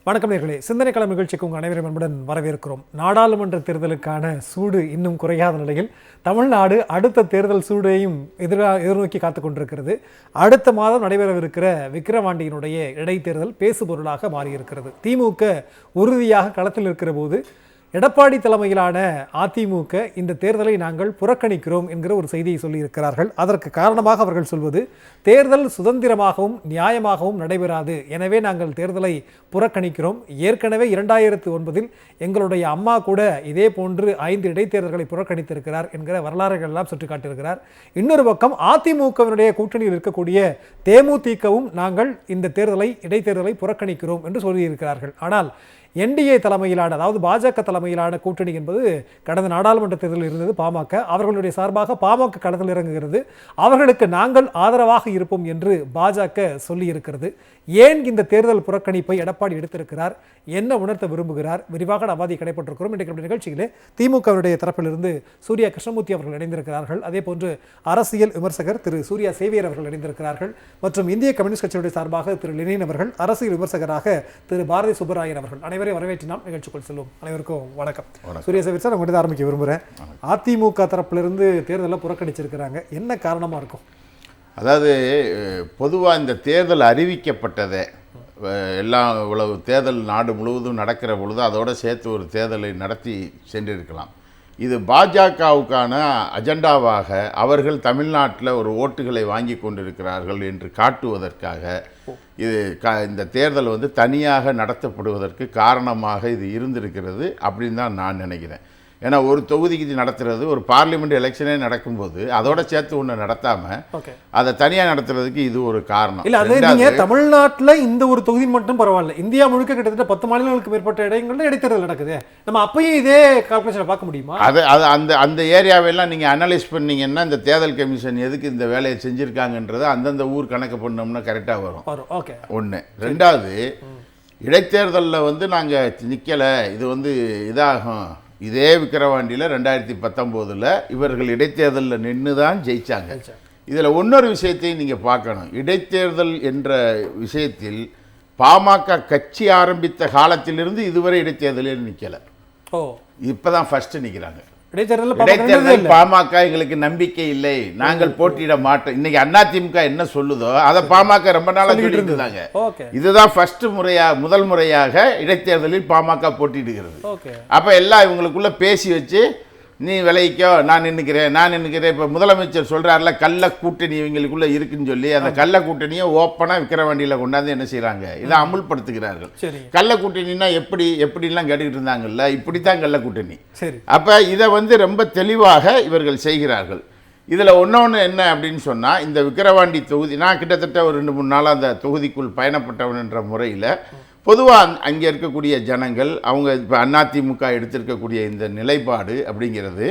வணக்கம் நேயர்களே, சிந்தனை களம் நிகழ்ச்சிக்கு உங்கள் அனைவரும் அன்புடன் வரவேற்கிறோம். நாடாளுமன்ற தேர்தலுக்கான சூடு இன்னும் குறையாத நிலையில் தமிழ்நாடு அடுத்த தேர்தல் சூடையும் எதிர்நோக்கி காத்துக் கொண்டிருக்கிறது. அடுத்த மாதம் நடைபெறவிருக்கிற விக்கிரவாண்டியினுடைய இடைத்தேர்தல் பேசுபொருளாக மாறியிருக்கிறது. திமுக உறுதியாக களத்தில் இருக்கிற போது எடப்பாடி தலைமையிலான அதிமுக இந்த தேர்தலை நாங்கள் புறக்கணிக்கிறோம் என்கிற ஒரு செய்தியை சொல்லியிருக்கிறார்கள். அதற்கு காரணமாக அவர்கள் சொல்வது, தேர்தல் சுதந்திரமாகவும் நியாயமாகவும் நடைபெறாது, எனவே நாங்கள் தேர்தலை புறக்கணிக்கிறோம். ஏற்கனவே 2009 எங்களுடைய அம்மா கூட இதே போன்று 5 இடைத்தேர்தல்களை புறக்கணித்திருக்கிறார் என்கிற வரலாறுகள் எல்லாம் சுட்டி காட்டியிருக்கிறார். இன்னொரு பக்கம் அதிமுகவினுடைய கூட்டணியில் இருக்கக்கூடிய தேமுதிகவும் நாங்கள் இந்த இடைத்தேர்தலை புறக்கணிக்கிறோம் என்று சொல்லியிருக்கிறார்கள். ஆனால் என்டிஏ தலைமையிலான, அதாவது பாஜக தலைமையிலான கூட்டணி என்பது கடந்த நாடாளுமன்ற தேர்தலில் இருந்தது பாமக. அவர்களுடைய சார்பாக பாமக களத்தில் இறங்குகிறது. அவர்களுக்கு நாங்கள் ஆதரவாக இருப்போம் என்று பாஜக சொல்லியிருக்கிறது. ஏன் இந்த தேர்தல் புறக்கணிப்பை எடப்பாடி எடுத்திருக்கிறார், என்ன உணர்த்த விரும்புகிறார், விரிவாக நவாதி கிடைப்பட்டிருக்கிறோம். இன்றைக்கு நிகழ்ச்சியிலே திமுகவுடைய தரப்பிலிருந்து சூர்யா கிருஷ்ணமூர்த்தி அவர்கள் இணைந்திருக்கிறார்கள். அதே போன்று அரசியல் விமர்சகர் திரு சூர்யா சேவியர் அவர்கள் இணைந்திருக்கிறார்கள். மற்றும் இந்திய கம்யூனிஸ்ட் கட்சியுடைய சார்பாக திரு லெனின் அவர்கள், அரசியல் விமர்சகராக திரு பாரதி சுப்பராயன் அவர்கள். அனைவரையும் வரவேற்று நாம் நிகழ்ச்சிக்குள் செல்வோம். அனைவருக்கும் வணக்கம். சூர்யா சேவியர் சார், உங்கள்கிட்ட ஆரம்பிக்க விரும்புகிறேன். அதிமுக தரப்பிலிருந்து தேர்தலை புறக்கணிச்சிருக்கிறாங்க, என்ன காரணமாக இருக்கும்? அதாவது பொதுவாக இந்த தேர்தல் அறிவிக்கப்பட்டதை எல்லாம் இவ்வளவு தேர்தல் நாடு முழுவதும் நடக்கிற பொழுது அதோடு சேர்த்து ஒரு தேர்தலை நடத்தி சென்றிருக்கலாம். இது பாஜகவுக்கான அஜெண்டாவாக அவர்கள் தமிழ்நாட்டில் ஒரு ஓட்டுகளை வாங்கி கொண்டிருக்கிறார்கள் என்று காட்டுவதற்காக இது இந்த தேர்தல் தனியாக நடத்தப்படுவதற்கு காரணமாக இது இருந்திருக்கிறது அப்படின்னு தான் நான் நினைக்கிறேன். ஏன்னா ஒரு தொகுதிக்கு நடத்துறது, ஒரு பார்லிமெண்ட் எலெக்ஷனே நடக்கும்போது அதோட சேர்த்து ஒன்று நடத்தாமல் அதை தனியாக நடத்துறதுக்கு இது ஒரு காரணம். இல்லை, அது நீங்கள் தமிழ்நாட்டில் இந்த ஒரு தொகுதி மட்டும் பரவாயில்ல, இந்தியா முழுக்க கிட்டத்தட்ட 10 மாநிலங்களுக்கு மேற்பட்ட இடங்களில் இடைத்தேர்தல் நடக்குது. நம்ம அப்பயும் இதே கால்குலேஷனை பார்க்க முடியுமா? அது அந்த ஏரியாவெல்லாம் நீங்கள் அனலைஸ் பண்ணீங்கன்னா இந்த தேர்தல் கமிஷன் எதுக்கு இந்த வேலையை செஞ்சுருக்காங்கன்றது அந்தந்த ஊர் கணக்கு பண்ணோம்னா கரெக்டாக வரும். ஓகே, ஒன்று. ரெண்டாவது, இடைத்தேர்தலில் நாங்கள் நிற்கலை, இது இதாகும். இதே விக்கிரவாண்டியில் 2019 இவர்கள் இடைத்தேர்தலில் நின்று தான் ஜெயித்தாங்க. இதில் இன்னொரு விஷயத்தையும் நீங்கள் பார்க்கணும். இடைத்தேர்தல் என்ற விஷயத்தில் பாமக கட்சி ஆரம்பித்த காலத்திலிருந்து இதுவரை இடைத்தேர்தலில் நிற்கலை. இப்போ தான் ஃபஸ்ட்டு நிற்கிறாங்க. இடைத்தேர்தல் பாமக எங்களுக்கு நம்பிக்கை இல்லை, நாங்கள் போட்டியிட மாட்டோம். இன்னைக்கு அதிமுக என்ன சொல்லுதோ அதை பாமக ரொம்ப நாளாக சொல்லிட்டு இருந்தாங்க. இதுதான் முதல் முறையாக இடைத்தேர்தலில் பாமக போட்டியிடுகிறது. அப்ப எல்லாம் இவங்களுக்குள்ள பேசி வச்சு, நீ விளைவிக்கோ, நான் நின்னுக்கிறேன். இப்போ முதலமைச்சர் சொல்றாருல, கள்ள கூட்டணி இவங்களுக்குள்ள இருக்குன்னு சொல்லி அந்த கள்ள கூட்டணியை ஓப்பனாக விக்கிரவாண்டியில் கொண்டாந்து என்ன செய்யறாங்க, இதை அமுல்படுத்துகிறார்கள். கள்ள கூட்டணின்னா எப்படிலாம் கேட்டுக்கிட்டு இருந்தாங்கல்ல, இப்படித்தான் கள்ள கூட்டணி. அப்ப இதை ரொம்ப தெளிவாக இவர்கள் செய்கிறார்கள். இதில் ஒன்று என்ன அப்படின்னு சொன்னால், இந்த விக்கிரவாண்டி தொகுதி, நான் கிட்டத்தட்ட ஒரு 2-3 நாளாக அந்த தொகுதிக்குள் பயணப்பட்டவன் என்ற முறையில் பொதுவாக அங்கே இருக்கக்கூடிய ஜனங்கள், அவங்க இப்போ அதிமுக எடுத்திருக்கக்கூடிய இந்த நிலைப்பாடு அப்படிங்கிறது,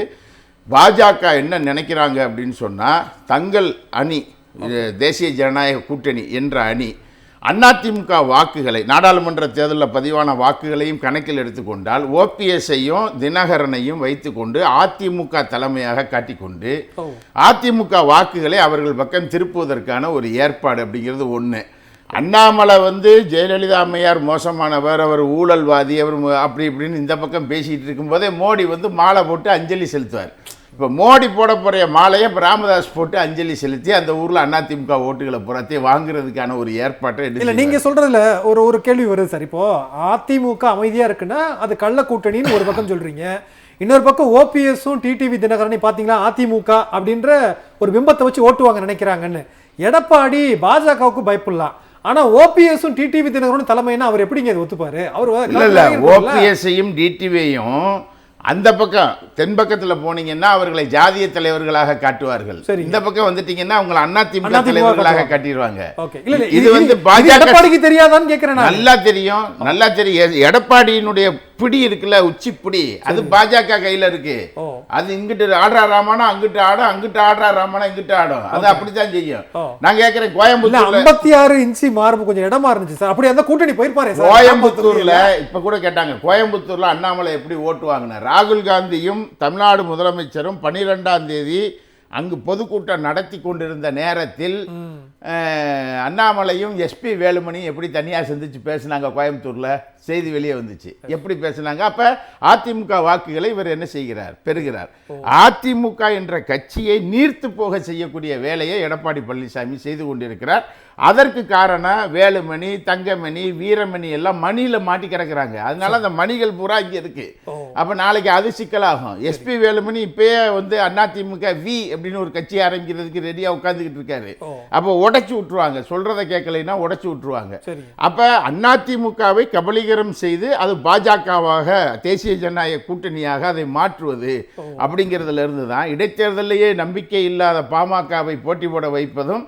பாஜக என்ன நினைக்கிறாங்க அப்படின்னு சொன்னால், தங்கள் அணி, தேசிய ஜனநாயக கூட்டணி என்ற அணி அதிமுக வாக்குகளை, நாடாளுமன்ற தேர்தலில் பதிவான வாக்குகளையும் கணக்கில் எடுத்துக்கொண்டால் ஓபிஎஸ்ஐயும் தினகரனையும் வைத்துக்கொண்டு அதிமுக தலைமையாக காட்டிக்கொண்டு அதிமுக வாக்குகளை அவர்கள் பக்கம் திருப்புவதற்கான ஒரு ஏற்பாடு அப்படிங்கிறது ஒன்று. அண்ணாமலை ஜெயலலிதா அம்மையார் மோசமானவர், அவர் ஊழல்வாதி, அவர் அப்படி இப்படின்னு இந்த பக்கம் பேசிகிட்டு இருக்கும்போதே மோடி மாலை போட்டு அஞ்சலி செலுத்துவார். இப்போ மோடி போட போகிற மாலையை இப்போ ராமதாஸ் போட்டு அஞ்சலி செலுத்தி அந்த ஊரில் அதிமுக ஓட்டுகளை புறத்தையும் வாங்குறதுக்கான ஒரு ஏற்பாட்டை இல்லை. நீங்கள் சொல்கிறதுல ஒரு கேள்வி வருது சார். இப்போது அதிமுக அமைதியாக இருக்குன்னா அது கள்ள கூட்டணின்னு ஒரு பக்கம் சொல்கிறீங்க, இன்னொரு பக்கம் ஓபிஎஸும் டிடிவி தினகரனையும் பார்த்தீங்களா அதிமுக அப்படின்ற ஒரு பிம்பத்தை வச்சு ஓட்டுவாங்க நினைக்கிறாங்கன்னு. எடப்பாடி பாஜகவுக்கு பயப்படலாம், ஆனா ஓபிஎஸும் டிடிவி தினகரனும் தலைமைன்னா அவர் எப்படிங்க ஒத்துப்பாரு? அவர் ஓபிஎஸ்ஸையும் டிடிவியையும் அந்த பக்கம் தென் பக்கத்தில் போனீங்கன்னா அவர்களை ஜாதிய தலைவர்கள் காட்டுவார்கள். இந்த பக்கம் வந்துட்டீங்கன்னா அவங்களை அதிமுக தலைவர்களாக காட்டிடுவாங்க. இது பாஜக தெரியாதான்னு கேட்கிறேன். நல்லா தெரியும். எடப்பாடியினுடைய பிடி இருக்குல்ல, உச்சி பிடி, அது பாஜக கையில இருக்கு. அது இங்கிட்டு ஆடுறா ராமானா அங்கிட்டு ஆடும், அங்கிட்டு ஆடுறா ராமானா இங்கிட்டு ஆடும். அது அப்படித்தான் செய்யும். நான் கேட்கிறேன், கோயம்புத்தூர்ல 56 இன்ச்சு மார்பு கொஞ்சம் இடமா இருந்துச்சு சார், அப்படி அந்த கூட்டணி போயிருப்பாரு. கோயம்புத்தூர்ல இப்ப கூட கேட்டாங்க, கோயம்புத்தூர்ல அண்ணாமலை எப்படி ஓட்டு வாங்கினார்? ராகுல் காந்தியும் தமிழ்நாடு முதலமைச்சரும் 12ஆம் தேதி அங்கு பொதுக்கூட்டம் நடத்தி கொண்டிருந்த நேரத்தில் அண்ணாமலையும் எஸ்பி வேலுமணியும் எப்படி தனியாக சந்திச்சு பேசினாங்க கோயம்புத்தூரில்? செய்தி வெளியே வந்துச்சு. எப்படி பேசினாங்க? அப்ப அதிமுக வாக்குகளை இவர் என்ன செய்கிறார்? பெறுகிறார். அதிமுக என்ற கட்சியை நீர்த்து போக செய்யக்கூடிய வேலையை எடப்பாடி பழனிசாமி செய்து கொண்டிருக்கிறார். அதற்கு காரணம் வேலுமணி, தங்கமணி, வீரமணி எல்லாம் மணியில மாட்டி கிடக்குறாங்க. அதனால அந்த மணிகள் பூரா இங்க இருக்கு. அப்ப நாளைக்கு அது சிக்கலாகும். எஸ்பி வேலுமணி இப்பயே வந்து அதிமுக வி அப்படின்னு ஒரு கட்சி ஆரம்பிக்கிறதுக்கு ரெடியா உட்கார்ந்துகிட்டு இருக்காரு. அப்போ உடைச்சு விட்டுருவாங்க, சொல்றதை கேட்கலைன்னா உடைச்சு விட்டுருவாங்க. அப்ப அதிமுகவை கபலீகரம் செய்து அது பாஜகவாக, தேசிய ஜனநாயக கூட்டணியாக அதை மாற்றுவது அப்படிங்கிறதுல இருந்து தான் இடைத்தேர்தலையே நம்பிக்கை இல்லாத பாமகவை போட்டி போட வைப்பதும்,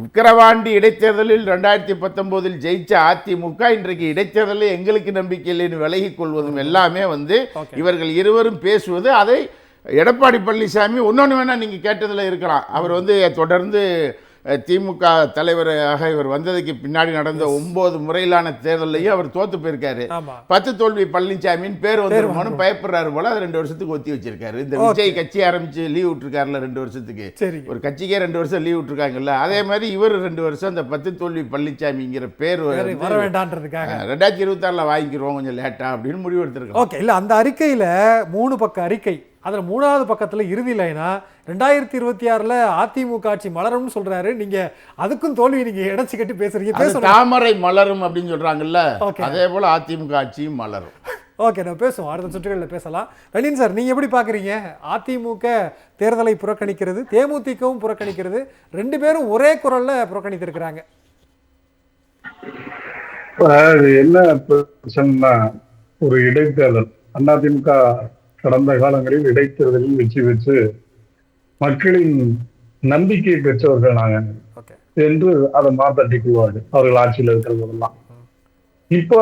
விக்கிரவாண்டி இடைத்தேர்தலில் 2019 ஜெயிச்ச அதிமுக இன்றைக்கு இடைத்தேர்தலில் எங்களுக்கு நம்பிக்கை இல்லைன்னு விலகிக் கொள்வதும் எல்லாமே வந்து இவர்கள் இருவரும் பேசுவது. அதை எடப்பாடி பழனிசாமி ஒன்னொன்று வேணா நீங்க கேட்டதுல இருக்கலாம். அவர் வந்து தொடர்ந்து திமுக தலைவராக இவர் வந்ததுக்கு பின்னாடி நடந்த 9 முறையிலான தேர்தலையும் அவர் தோத்து போயிருக்காரு. 10 தோல்வி பழனிசாமின்னு பேர் வந்துருமோன்னு பயப்படுறாரு போல. அது 2 வருஷத்துக்கு ஒத்தி வச்சிருக்காரு. இந்த விஜய் கட்சி ஆரம்பிச்சு லீவ் விட்டுருக்காருல 2 வருஷத்துக்கு, ஒரு கட்சிக்கே 2 வருஷம் லீவ் விட்டுருக்காங்கல்ல, அதே மாதிரி இவர் 2 வருஷம் அந்த 10 தோல்வி பழனிசாமிங்கிற பேர் 2026 வாங்கிக்கிறோம் கொஞ்சம் லேட்டா அப்படின்னு முடிவு எடுத்திருக்கோம். ஓகே, இல்ல அந்த அறிக்கையில 3 பக்க அறிக்கை, அதுல 3வது பக்கத்துல இறுதி லைனா 2026 அதிமுக ஆட்சி மலரும்னு சொல்றாரு. நீங்க அதுக்கும் தோல்வி நீங்க இடைச்சு கட்டி பேசுறீங்க. தாமரை மலரும் அப்படின்னு சொல்றாங்கல்ல, அதே போல அதிமுக ஆட்சியும் மலரும். ஓகே, நம்ம பேசுவோம், அடுத்த சுற்றுகளில் பேசலாம். லலின் சார், நீங்க எப்படி பாக்குறீங்க? அதிமுக தேர்தலை புறக்கணிக்கிறது, தேமுதிகவும் புறக்கணிக்கிறது, 2 பேரும் ஒரே குரல்ல புறக்கணித்திருக்கிறாங்க. என்ன பிரச்சனைனா, ஒரு இடைத்தேர்தல், அதிமுக கடந்த காலங்களில் இடைத்தேர்தலில் வெற்றி பெற்று மக்களின் நம்பிக்கையை பெற்றவர்கள் நாங்கள் என்று அதை மாத்தட்டிக் கொள்வார்கள் அவர்கள் ஆட்சியில் இருக்கிறதெல்லாம். இப்ப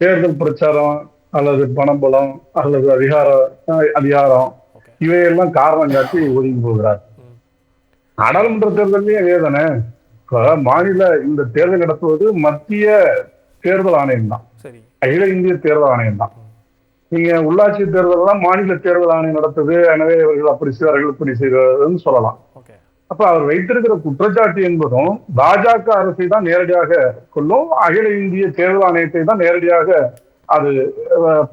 தேர்தல் பிரச்சாரம் அல்லது பணபலம் அல்லது அதிகாரம் இவையெல்லாம் காரணம் காட்டி ஒதுங்கி போகிறார். நாடாளுமன்ற தேர்தலையும் அதே தானே. மாநில இந்த தேர்தல் நடத்துவது மத்திய தேர்தல் ஆணையம் தான், அகில இந்திய தேர்தல் ஆணையம் தான். நீங்க உள்ளாட்சி தேர்தல் மாநில தேர்தல் ஆணையம் நடத்துது, எனவே இவர்கள் அப்படி செய்வார்கள் இப்படி செய்வார்கள் சொல்லலாம். அப்ப அவர் வைத்திருக்கிற குற்றச்சாட்டு என்பதும் பாஜக அரசை தான் நேரடியாக கொள்ளும், அகில இந்திய தேர்தல் ஆணையத்தை தான் நேரடியாக அது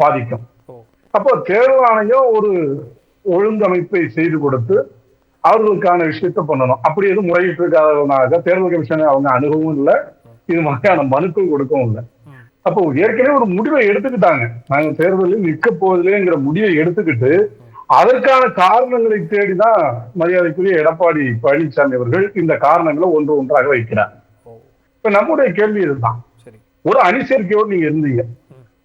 பாதிக்கும். அப்போ தேர்தல் ஆணையம் ஒரு ஒழுங்கமைப்பை செய்து கொடுத்து அவர்களுக்கான விஷயத்த பண்ணணும். அப்படி எதுவும் முறையிட்டு இருக்காதவனாக தேர்தல் கமிஷனை அவங்க அணுகவும் இல்லை, இது மாதிரியான மனுக்கள் கொடுக்கவும் இல்லை. அப்போ ஏற்கனவே ஒரு முடிவை எடுத்துக்கிட்டாங்க, நாங்க தேர்தலில் நிற்க போவதில்லைங்கிற முடிவை எடுத்துக்கிட்டு அதற்கான காரணங்களை தேடிதான் மரியாதைக்குரிய எடப்பாடி பழனிசாமி அவர்கள் இந்த காரணங்களை ஒன்றாக வைக்கிறார். இப்ப நம்முடைய கேள்வி இதுதான், ஒரு அணிசேர்க்கையோடு நீங்க இருந்தீங்க,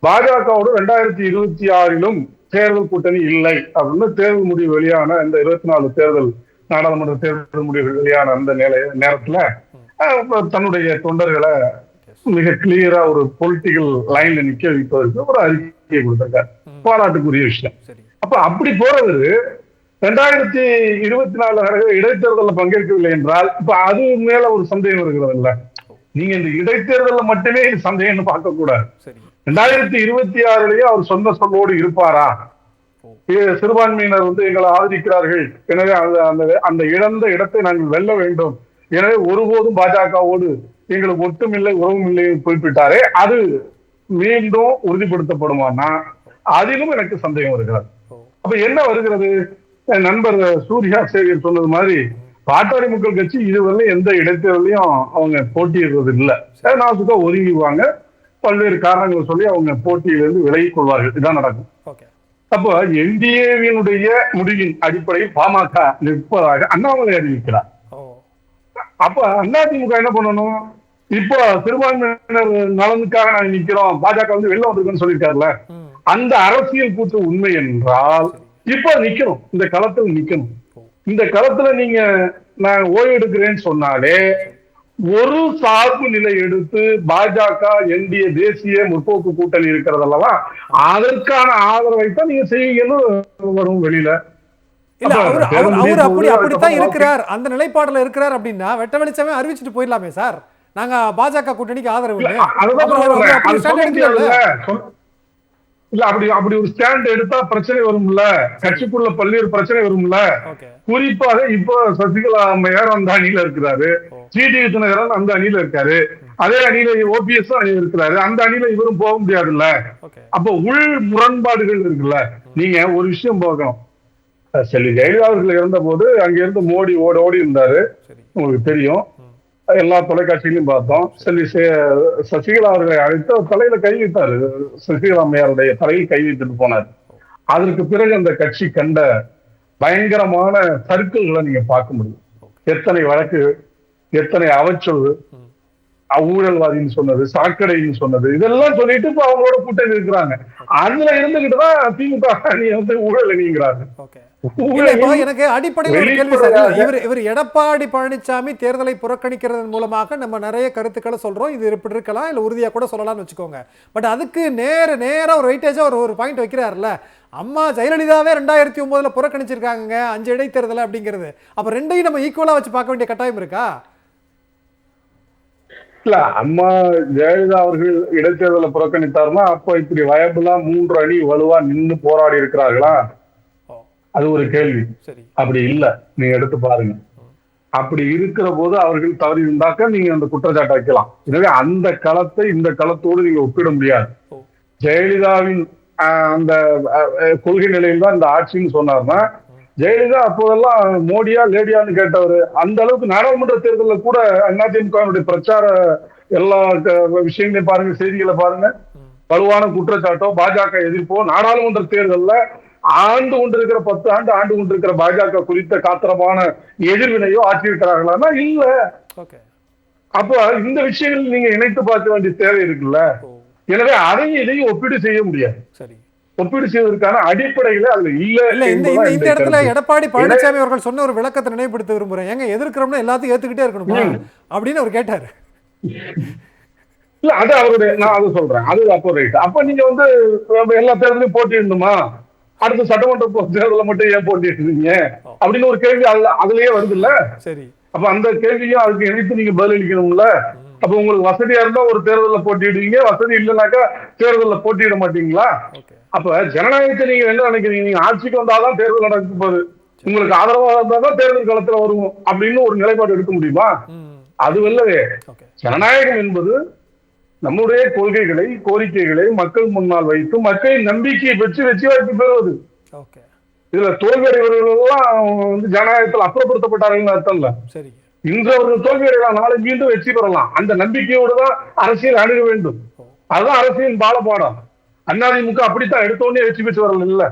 பாஜகவோடு 2026 தேர்தல் கூட்டணி இல்லை அப்படின்னு தேர்தல் முடிவு வெளியான இந்த 24 தேர்தல் நாடாளுமன்ற தேர்தல் முடிவுகள் வெளியான அந்த நேரத்துல தன்னுடைய தொண்டர்களை மிக கிளியரா ஒரு பொலிட்டிக்கல் லைன்ல நிக்க வைப்பதற்கு ஒரு அறிக்கையை கொடுத்திருக்காரு, பாராட்டுக்குரிய விஷயம். அப்ப அப்படி போறவரு 2024 இடைத்தேர்தலில் பங்கேற்கவில்லை என்றால் இப்ப அது மேல ஒரு சந்தேகம் இருக்கிறது இல்ல. நீங்க இந்த இடைத்தேர்தலில் மட்டுமே சந்தேகம்னு பார்க்க கூடாது. 2026 அவர் சொந்த சொல்லோடு இருப்பாரா? சிறுபான்மையினர் எங்களை ஆதரிக்கிறார்கள், எனவே அந்த இழந்த இடத்தை நாங்கள் வெல்ல வேண்டும், எனவே ஒருபோதும் பாஜகவோடு எங்களுக்கு ஒட்டும் இல்லை உறவும் இல்லை குறிப்பிட்டாரே, அது மீண்டும் உறுதிப்படுத்தப்படுமானா அதிலும் எனக்கு சந்தேகம் வருகிறது. அப்ப என்ன வருகிறது? நண்பர் சூர்யா சேகர் சொன்னது மாதிரி பாட்டாளி மக்கள் கட்சி இதுவரை எந்த இடைத்தேர்தலையும் அவங்க போட்டியிடுறது இல்லை, நாசுக்கா ஒதுங்கிடுவாங்க, பல்வேறு காரணங்கள் சொல்லி அவங்க போட்டியிலிருந்து விலகிக் கொள்வார்கள், இதுதான் நடக்கும். அப்போ என்டிஏவினுடைய முடிவின் அடிப்படையில் பாமக நிற்பதாக அண்ணாமலை அறிவிக்கிறார். அப்ப அதிமுக என்ன பண்ணணும்? இப்போ சிறுபான்மையினர் நலனுக்காக நாங்க நிக்கிறோம், பாஜக வெளில வந்திருக்குன்னு சொல்லியிருக்காருல, அந்த அரசியல் கூற்று உண்மை என்றால் இப்ப நிக்கணும், இந்த களத்தில் நிக்கணும். இந்த களத்துல நீங்க நான் ஓய்வு எடுக்கிறேன்னு சொன்னாலே ஒரு சார்பு நிலை எடுத்து பாஜக என்டிஏ தேசிய முற்போக்கு கூட்டணி இருக்கிறதல்லவா, அதற்கான ஆதரவை தான் நீங்க செய்வீங்கன்னு வரும் வெளியில. அப்படித்தான் இருக்கிறார், அந்த நிலைப்பாடுல இருக்கிறார் அப்படின்னா வெட்ட வெளிச்சமே அறிவிச்சுட்டு போயிடலாமே சார், நாங்க பாஜக கூட்டணிக்கு ஆதரவு இல்ல. அப்படி ஒரு ஸ்டாண்ட் எடுத்தா பிரச்சனை வரும்ல, கட்சிக்குள்ள பல்வேறு பிரச்சனை வரும்ல. குறிப்பாக இப்போ சசிகலா அம்மையார் அந்த அணியில இருக்கிறாரு, டிடி தினகரன் அந்த அணியில இருக்காரு. அதே அணியில ஓபிஎஸ் அணி இருக்கிறாரு, அந்த அணியில இவரும் போக முடியாதுல்ல. அப்போ உள் முரண்பாடுகள் இருக்குல்ல. நீங்க ஒரு விஷயம் பார்க்கணும், செல்வி ஜெயலலிதா அவர்கள் இறந்த போது அங்க இருந்து மோடி ஓடி இருந்தாரு, உங்களுக்கு தெரியும், எல்லா தொலைக்காட்சியிலும் பார்த்தோம். செல்வி சசிகலா அவர்களை அழைத்து தலையில கை வைத்தாரு, சசிகலா அம்மையாருடைய தலையில் கை வைத்துட்டு போனார். அதற்கு பிறகு அந்த கட்சி கண்ட பயங்கரமான சர்க்கிள்களை நீங்க பார்க்க முடியும். எத்தனை வழக்கு, எத்தனை அவச்சொல், ஊழல்வாதின்னு சொன்னது, சாக்கடைன்னு சொன்னது, இதெல்லாம் சொல்லிட்டு இப்ப அவங்களோட கூட்டணி இருக்கிறாங்க. அதுல இருந்துகிட்டுதான் திமுக அணி வந்து ஊழல் அணிங்கிறாங்க. எனக்கு அடிப்படையில் ஒரு கேள்வி சார், இவர் எடப்பாடி பழனிசாமி தேர்தலை புறக்கணிக்கிறதன் மூலமாக நம்ம நிறைய கருத்துக்களை சொல்றோம், இது இப்படி இருக்கலாம் இல்ல உறுதியா கூட சொல்லலாம்னு வச்சுக்கோங்க. பட் அதுக்கு நேரா ஒரு வெயிட்டேஜா ஒரு பாயிண்ட் வைக்கிறாருல்ல, அம்மா ஜெயலலிதாவே 2009 புறக்கணிச்சிருக்காங்க 5 இடைத்தேர்தல் அப்படிங்கிறது. அப்ப ரெண்டையும் நம்ம ஈக்குவலா வச்சு பார்க்க வேண்டிய கட்டாயம் இருக்கா? இல்ல, அம்மா ஜெயலலிதா அவர்கள் இடைத்தேர்தலை புறக்கணித்தாருன்னா அப்ப இப்படி வயபுலா 3 அணி வலுவா நின்று போராடி இருக்கிறார்களா, அது ஒரு கேள்வி. அப்படி இல்ல, நீங்க எடுத்து பாருங்க. அப்படி இருக்கிற போது அவர்கள் தவறி இருந்தாக்க நீங்க அந்த குற்றச்சாட்டை வைக்கலாம். எனவே அந்த களத்தை இந்த களத்தோடு நீங்க ஒப்பிட முடியாது. ஜெயலலிதாவின் அந்த கொள்கை நிலையில் தான் இந்த ஆட்சின்னு சொன்னார்னா, ஜெயலலிதா அப்போதெல்லாம் மோடியா லேடியான்னு கேட்டவர். அந்த அளவுக்கு நாடாளுமன்ற தேர்தலில் கூட அதிமுக பிரச்சார எல்லா விஷயங்களையும் பாருங்க, செய்திகளை பாருங்க, வலுவான குற்றச்சாட்டோ பாஜக எதிர்ப்போ நாடாளுமன்ற தேர்தலில் ஆண்டு கொண்டிருக்கிற 10 ஆண்டு ஆண்டு கொண்டிருக்கிற பாஜக குறித்த காத்திரமான எதிர்வினையோ ஆற்றியிருக்கிறார்களா? இல்ல. அப்ப இந்த விஷயங்கள் நீங்க இணைத்து பார்க்க வேண்டிய தேவை இருக்குல்ல. எனவே அதையும் இதையும் ஒப்பீடு செய்ய முடியாது. ஒப்பீடு செய்வதற்கான அடிப்படையில அதுல இல்ல. இந்த இடத்துல எடப்பாடி பழனிசாமி அவர்கள் சொன்ன ஒரு விளக்கத்தை நினைவுபடுத்த விரும்புறேன். எங்க எதிர்க்கிறோம்னா எல்லாத்தையும் ஏத்துக்கிட்டே இருக்கணும் அப்படின்னு அவர் கேட்டாரு. இல்ல, அது அவருடைய, நான் அதை சொல்றேன், அது அப்போ ரைட். அப்ப நீங்க வந்து எல்லா தேர்தலையும் போட்டிடணுமா, அடுத்த சட்டமன்ற தேர்தலை மட்டும் ஏன் போட்டிட்டு இருக்கீங்க அப்படின்னு ஒரு கேள்வி அதுலயே வருது இல்ல. சரி, அப்ப அந்த கேள்வியும் அதுக்கு இணைத்து நீங்க பதிலளிக்கணும்ல. அப்ப உங்களுக்கு வசதியா இருந்தா ஒரு தேர்தலில் போட்டிடுவீங்க, வசதி இல்லைனாக்கா தேர்தலில் போட்டியிட மாட்டீங்களா? அப்ப ஜனநாயகத்தை நீங்க என்ன நினைக்கிறீங்க, நீங்க ஆட்சிக்கு வந்தாதான் தேர்தல் நடக்கும் போது உங்களுக்கு ஆதரவாக இருந்தாதான் தேர்தல் களத்துல வருவோம் அப்படின்னு ஒரு நிலைப்பாடு எடுக்க முடியுமா? அது இல்லவே. ஜனநாயகம் என்பது நம்முடைய கொள்கைகளை, கோரிக்கைகளை மக்கள் முன்னால் வைத்து மக்களின் நம்பிக்கையை பெற்று வெற்றி வாய்ப்பு பெறுவது. இதுல தோல்வி அடைவர்களெல்லாம் வந்து ஜனநாயகத்தில் அப்புறப்படுத்தப்பட்டார்கள் அர்த்தம் இல்ல. இன்று அவர்கள் தோல்வி அடையலாம், நாளை மீண்டும் வெற்றி பெறலாம். அந்த நம்பிக்கையோடு தான் அரசியல் அணுக வேண்டும். அதுதான் அரசியல் பாலபாடம். அதிமுக அப்படித்தான் எடுத்தோடனே வெற்றி பெற்று வரல இல்ல,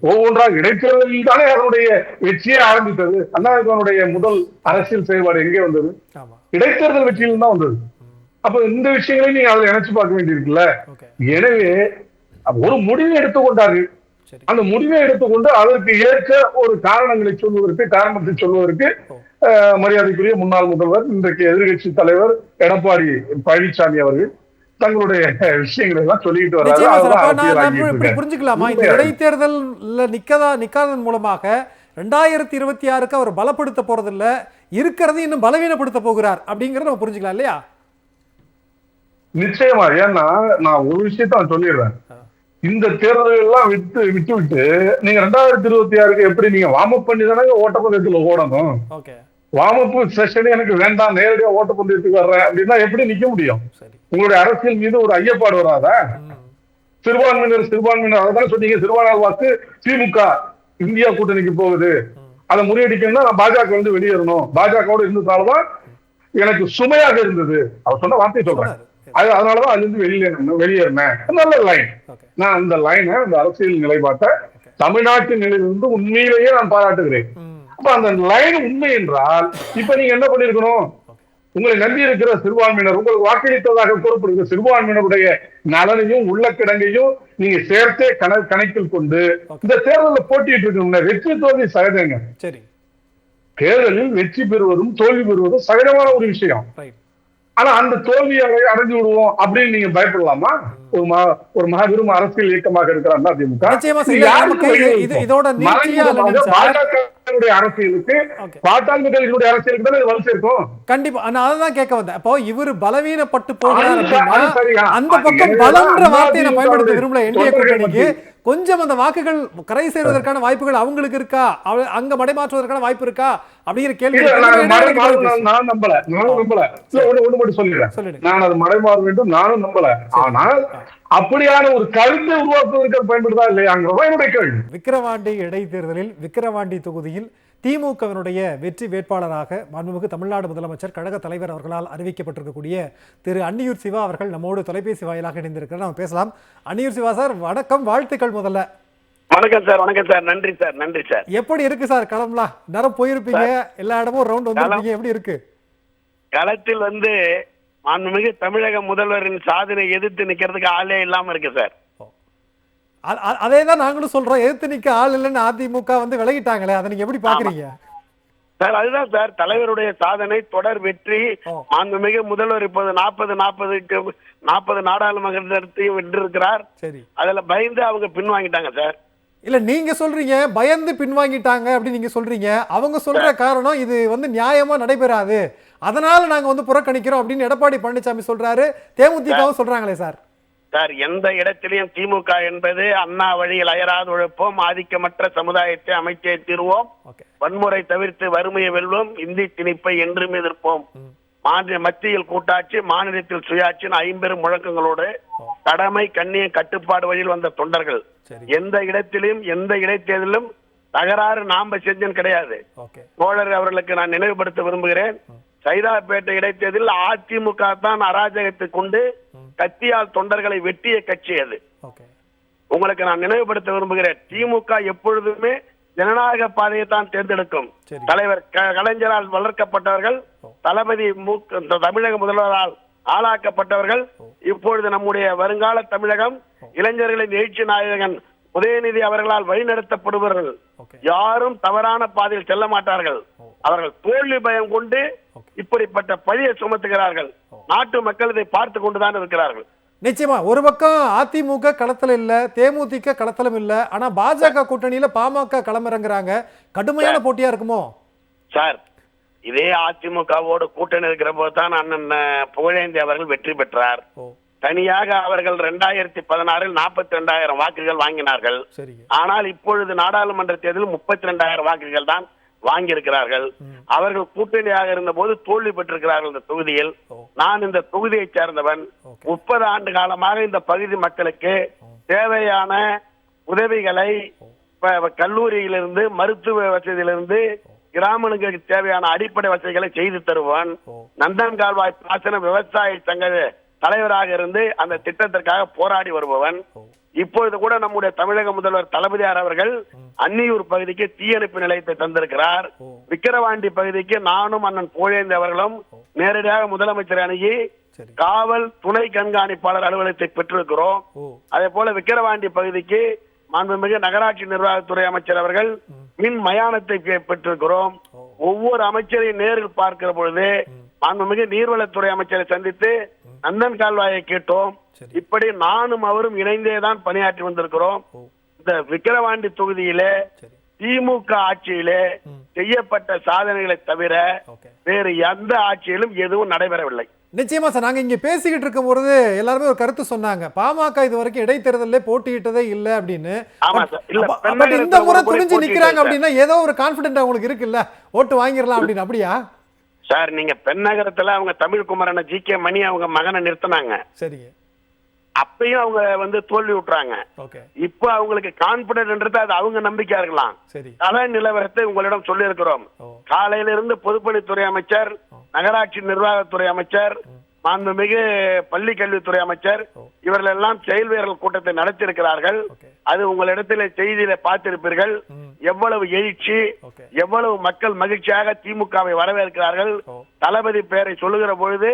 ஒவ்வொன்றாக இடைத்தேர்தலில் தானே அதனுடைய வெற்றியே ஆரம்பித்தது. அதிமுகவுடைய முதல் அரசியல் செயல்பாடு எங்கே வந்தது? இடைத்தேர்தல் வெற்றியில் தான் வந்தது. அப்ப இந்த விஷயங்களை நீங்க அதுல நினைச்சு பார்க்க வேண்டியிருக்குல்ல. எனவே ஒரு முடிவை எடுத்துக்கொண்டார்கள். அந்த முடிவை எடுத்துக்கொண்டு அதற்கு ஏற்ற ஒரு காரணங்களை சொல்வதற்கு, காரணத்தை சொல்வதற்கு மரியாதைக்குரிய முன்னாள் முதல்வர், இன்றைக்கு எதிர்கட்சி தலைவர் எடப்பாடி பழனிசாமி அவர்கள் தங்களுடைய விஷயங்களை எல்லாம் சொல்லிட்டு வர்றாரு. புரிஞ்சுக்கலாமா? இந்த இடைத்தேர்தல்ல நிக்காதன் மூலமாக 2026 அவர் பலப்படுத்த போறதில்ல, இருக்கிறது இன்னும் பலவீனப்படுத்த போகிறார் அப்படிங்கறத நம்ம புரிஞ்சுக்கலாம் இல்லையா? நிச்சயமா. ஏன்னா நான் ஒரு விஷயத்த சொல்லிடுறேன், இந்த தேர்தல் எல்லாம் விட்டு நீங்க 2026 எப்படி நீங்க வார்ம் பண்ணி தானே ஓட்டப்பந்தயத்துல ஓடணும். வார்ம் செஷன் எனக்கு வேண்டாம், நேரடியா ஓட்டப்பந்தயத்துக்கு வர்றேன் அப்படின்னா எப்படி நிக்க முடியும்? உங்களுடைய அரசியல் மீது ஒரு ஐயப்பாடு வராதா? சிறுபான்மையினர் அதான் சொன்னீங்க, சிறுபான்மையினர் வாக்கு திமுக இந்தியா கூட்டணிக்கு போகுது, அதை முறியடிக்கணும்னா நான் பாஜக வந்து வெளியேறணும், பாஜகவோட இருந்ததாலதான் எனக்கு சுமையாக இருந்தது, அவர் சொன்ன வார்த்தையை சொல்றேன், அதனாலதான் அதுல இருந்து வெளியேறினேன். நல்ல லைன். நான் அந்த லைனை, அந்த அரசியல் நிலைப்பாட்டை தமிழ்நாட்டின் நிலையிலிருந்து உண்மையிலேயே நான் பாராட்டுகிறேன். அப்ப அந்த லைன் உண்மை என்றால் இப்ப நீங்க என்ன பண்ணிருக்கணும், உங்களை நம்பி இருக்கிற சிறுபான்மையினர், உங்களுக்கு வாக்களித்ததாக கூறப்படுகிற சிறுபான்மையினருடைய நலனையும் உள்ளக்கிடங்கையும் நீங்க சேர்த்தே கணக்கில் கொண்டு இந்த தேர்தலில் போட்டிட்டு இருக்கணும். வெற்றி தோல்வி சகஜங்க. தேர்தலில் வெற்றி பெறுவதும் தோல்வி பெறுவதும் சகஜமான ஒரு விஷயம். ஆனா அந்த தோல்வியை அடைஞ்சு விடுவோம் அப்படின்னு நீங்க பயப்படலாமா? ஒரு மாபெரும் அரசியல் இயக்கமாக இருக்கிற அதிமுக நிச்சயமா இதோட பாஜகவுடைய அரசியலுக்கு பாட்டாளிகளுடைய அரசியலுக்கு தான் வலு சேர்க்கும். கண்டிப்பா நான் அதான் கேட்க வந்தேன். அப்போ இவர் பலவீனப்பட்டு போகிறார் அப்படின்னா அந்த பக்கம் பலம்ன்ற வார்த்தையை நான் பயன்படுத்த விரும்பல. என்டிஏ கூட்டணிக்கு கொஞ்சம் அந்த வாக்குகள் கரை சேர்வதற்கான வாய்ப்புகள் அவங்களுக்கு இருக்கா, அங்க மடைமாற்றுவதற்கான வாய்ப்பு இருக்கா அப்படிங்கிற கேள்வி நான் நம்பல. ஒண்ணு மட்டும் சொல்லிடுறேன், நான் அது மடைமாற வேண்டும் நானும் நம்பல. ஆனால் அப்படியான ஒரு கருத்தை உருவாக்குவதற்கு பயன்படுதா இல்லையாங்கிறதா என்னுடைய கேள்வி. விக்கிரவாண்டி இடைத்தேர்தலில் விக்கிரவாண்டி தொகுதியில் திமுகவினுடைய வெற்றி வேட்பாளராக மாண்புமிகு தமிழ்நாடு முதலமைச்சர் கழக தலைவர் அவர்களால் அறிவிக்கப்பட்டிருக்கக்கூடிய திரு அன்னியூர் சிவா அவர்கள் நம்மோடு தொலைபேசி வாயிலாக இணைந்திருக்கிறார். நம்ம பேசலாம். அன்னியூர் சிவா சார், வணக்கம், வாழ்த்துக்கள். முதல்ல வணக்கம் சார். வணக்கம் சார். நன்றி சார். நன்றி சார். எப்படி இருக்கு சார் களம்லாம்? நேரம் போயிருப்பீங்க, எல்லா இடமும் ரவுண்ட் வந்துருப்பீங்க, எப்படி இருக்கு களத்தில்? மாண்புமிகு தமிழக முதல்வரின் சாதனை எதிர்த்து நிக்கிறதுக்கு ஆளே இல்லாம இருக்கு சார். அதே தான் நாங்களும் சொல்றோம், எதிர்த்து நிக்க ஆள் இல்லைன்னு அதிமுக விலகிட்டாங்களே, அதை நீங்க எப்படி பாக்குறீங்க சார்? அதுதான் சார் தலைவருடைய சாதனை, தொடர் வெற்றி. மாண்புமிகு முதல்வர் இப்போது 40 நாடாளுமன்றத்தையும் வென்றிருக்கிறார். சரி, அதுல பயந்து அவங்க பின்வாங்கிட்டாங்க சார். இல்ல நீங்க சொல்றீங்க பயந்து பின்வாங்கிட்டாங்க அப்படின்னு நீங்க சொல்றீங்க. அவங்க சொல்ற காரணம் இது நியாயமா நடைபெறாது, அதனால நாங்க புறக்கணிக்கிறோம் அப்படின்னு எடப்பாடி பழனிசாமி சொல்றாரு. தேமுதிகவும் சொல்றாங்களே சார். சார், எந்த இடத்திலையும் திமுக என்பது அண்ணா வழியில் அயராது உழைப்போம், ஆதிக்கமற்ற சமுதாயத்தை அமைச்சே தீர்வோம், வன்முறை தவிர்த்து வறுமையை வெல்வோம், இந்தி திணிப்பை என்றும் எதிர்ப்போம், மத்தியில் கூட்டாட்சி மாநிலத்தில் சுயாட்சியின் 50 முழக்கங்களோடு கடமை கண்ணிய கட்டுப்பாடு வழியில் வந்த தொண்டர்கள். எந்த இடத்திலும் எந்த இடைத்தேர்தலும் தகராறு நாம செஞ்சன் கிடையாது. தோழர் அவர்களுக்கு நான் நினைவுபடுத்த விரும்புகிறேன், சைதாப்பேட்டை இடைத்தேர்தலில் அதிமுக தான் அராஜகத்தை கொண்டு கத்தியால் தொண்டர்களை வெட்டிய கட்சி அது. உங்களுக்கு நான் நினைவுபடுத்த விரும்புகிறேன், திமுக எப்பொழுதுமே ஜனநாயக பாதையை தான் தேர்ந்தெடுக்கும். தலைவர் கலைஞரால் வளர்க்கப்பட்டவர்கள், தளபதி தமிழக முதல்வரால் ஆளாக்கப்பட்டவர்கள், இப்பொழுது நம்முடைய வருங்கால தமிழகம் இளைஞர்களின் எழுச்சி நாயகன் உதயநிதி அவர்களால் வழிநடத்தப்படுபவர்கள். யாரும் தவறான பாதையில் செல்ல மாட்டார்கள். அவர்கள் தோல்வி பயம் கொண்டு இப்படிப்பட்ட பழியை சுமத்துகிறார்கள். நாட்டு மக்கள் இதை பார்த்து கொண்டுதான் இருக்கிறார்கள். நிச்சயமா ஒரு பக்கம் அதிமுக களத்துல இல்ல, தேமுதிக களத்திலும் இல்ல, ஆனா பாஜக கூட்டணியில பாமக களமிறங்குறாங்க. கடுமையான போட்டியா இருக்குமோ சார்? இதே அதிமுகவோடு கூட்டணி இருக்கிற போதுதான் அண்ணன் புகழேந்தி அவர்கள் வெற்றி பெற்றார். தனியாக அவர்கள் 2016 42,000 வாக்குகள் வாங்கினார்கள். ஆனால் இப்பொழுது நாடாளுமன்ற தேர்தலில் 32,000 வாக்குகள் தான் வாங்கியிருக்கிறார்கள். அவர்கள் கூட்டணியாக இருந்த போது தோல்வி பெற்றிருக்கிறார்கள் இந்த தொகுதியில். நான் இந்த தொகுதியை சேர்ந்தவன். 30 ஆண்டு காலமாக இந்த பகுதி மக்களுக்கு தேவையான உதவிகளை கல்லூரியிலிருந்து மருத்துவ வசதியிலிருந்து கிராமங்களுக்கு தேவையான அடிப்படை வசதிகளை செய்து தருவான். நந்தன் கால்வாய் பாசன விவசாய சங்க தலைவராக இருந்து அந்த திட்டத்திற்காக போராடி வருபவன். இப்பொழுது கூட நம்முடைய தமிழக முதல்வர் தளபதியார் அவர்கள் அன்னியூர் பகுதிக்கு தீயணைப்பு நிலையத்தை தந்திருக்கிறார். விக்கிரவாண்டி பகுதிக்கு நானும் அண்ணன் புகழேந்தி அவர்களும் நேரடியாக முதலமைச்சர் அணுகி காவல் துணை கண்காணிப்பாளர் அலுவலகத்தை பெற்றிருக்கிறோம். அதே போல விக்கிரவாண்டி பகுதிக்கு மாண்புமிகு நகராட்சி நிர்வாகத்துறை அமைச்சர் அவர்கள் மின் மயானத்தை பெற்றிருக்கிறோம். ஒவ்வொரு அமைச்சரையும் நேரில் பார்க்கிற பொழுது மாண்புமிகு நீர்வளத்துறை அமைச்சரை சந்தித்து நந்தன் கால்வாயை கேட்டோம். இப்படி நானும் அவரும் இணைந்தேதான் பணியாற்றி வந்திருக்கிறோம். இந்த விக்கிரவாண்டி தொகுதியிலே திமுக ஆட்சியிலே செய்யப்பட்ட சாதனைகளை தவிர வேறு எந்த ஆட்சியிலும் எதுவும் நடைபெறவில்லை. நிச்சயமா சார், நாங்க இங்க பேசிக்கிட்டு இருக்கும் பொழுது எல்லாருமே ஒரு கருத்து சொன்னாங்க, பாமக இது வரைக்கும் இடைத்தேர்தலே போட்டியிட்டதே இல்ல அப்படின்னு. இந்த முறை துணிஞ்சு நிக்கிறாங்க அப்படின்னா ஏதோ ஒரு கான்பிடென்ட் அவங்களுக்கு இருக்குல்ல, ஓட்டு வாங்கிடலாம் அப்படின்னு. அப்படியா சார்? நீங்க பெண்ணகரத்துல அவங்க தமிழ் குமரனை ஜி.கே. மணி அவங்க மகனை நிறுத்தினாங்க. சரிங்க, அப்பயும் அவங்க தோல்வி விட்டுறாங்க. இப்ப அவங்களுக்கு கான்பிடன்ட் அது அவங்க நம்பிக்கையா இருக்கலாம். கள நிலவரத்தை உங்களிடம் சொல்லி இருக்கிறோம். காலையில இருந்து பொதுப்பணித்துறை அமைச்சர், நகராட்சி நிர்வாகத்துறை அமைச்சர், மாண்புமிகு பள்ளி கல்வித்துறை அமைச்சர் இவர்கள் எல்லாம் செயல் வீரர்கள் கூட்டத்தை நடத்தி இருக்கிறார்கள். அது உங்களிடத்தில் செய்தியில பார்த்திருப்பீர்கள். எவ்வளவு எழுச்சி, எவ்வளவு மக்கள் மகிழ்ச்சியாக திமுகவை வரவேற்கிறார்கள். தளபதி பெயரை சொல்லுகிற பொழுது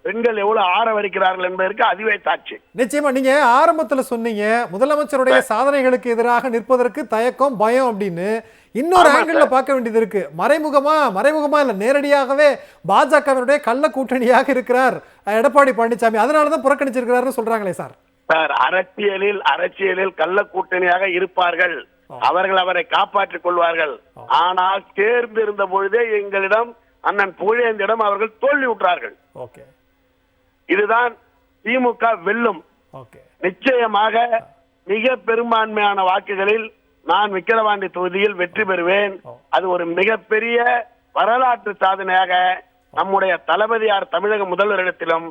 பெண்கள் எவ்வளவு ஆரவரிக்கிறார்கள் என்பதற்கு அதுவே சாட்சி. நிச்சயமா நீங்க ஆரம்பத்துல சொன்னீங்க முதலமைச்சருடைய சாதனைகளுக்கு எதிராக நிற்பதற்கு தயக்கம், பயம் அப்படின்னு. இன்னொரு ஆங்கிள் பார்க்க வேண்டியது இருக்கு. மறைமுகமா இல்ல, நேரடியாகவே பாஜகவினுடைய கள்ள கூட்டணியாக இருக்கிறார் எடப்பாடி பழனிசாமி, அதனாலதான் புறக்கணிச்சிருக்கிறாருன்னு சொல்றாங்களே சார். சார், அரசியலில் கள்ள கூட்டணியாக இருப்பார்கள். அவர்கள் அவரை காப்பாற்றிக் கொள்வார்கள். ஆனால் தேர்ந்து இருந்த பொழுதே எங்களிடம் அண்ணன் புகழேந்தியிடம் அவர்கள் தோல்வி விட்டார்கள். இதுதான் திமுக வெல்லும். நிச்சயமாக மிக பெரும்பான்மையான வாக்குகளில் நான் விக்கிரவாண்டி தொகுதியில் வெற்றி பெறுவேன். அது ஒரு மிகப்பெரிய வரலாற்று சாதனையாக நம்முடைய தளபதியார் தமிழக முதல்வரிடத்திலும்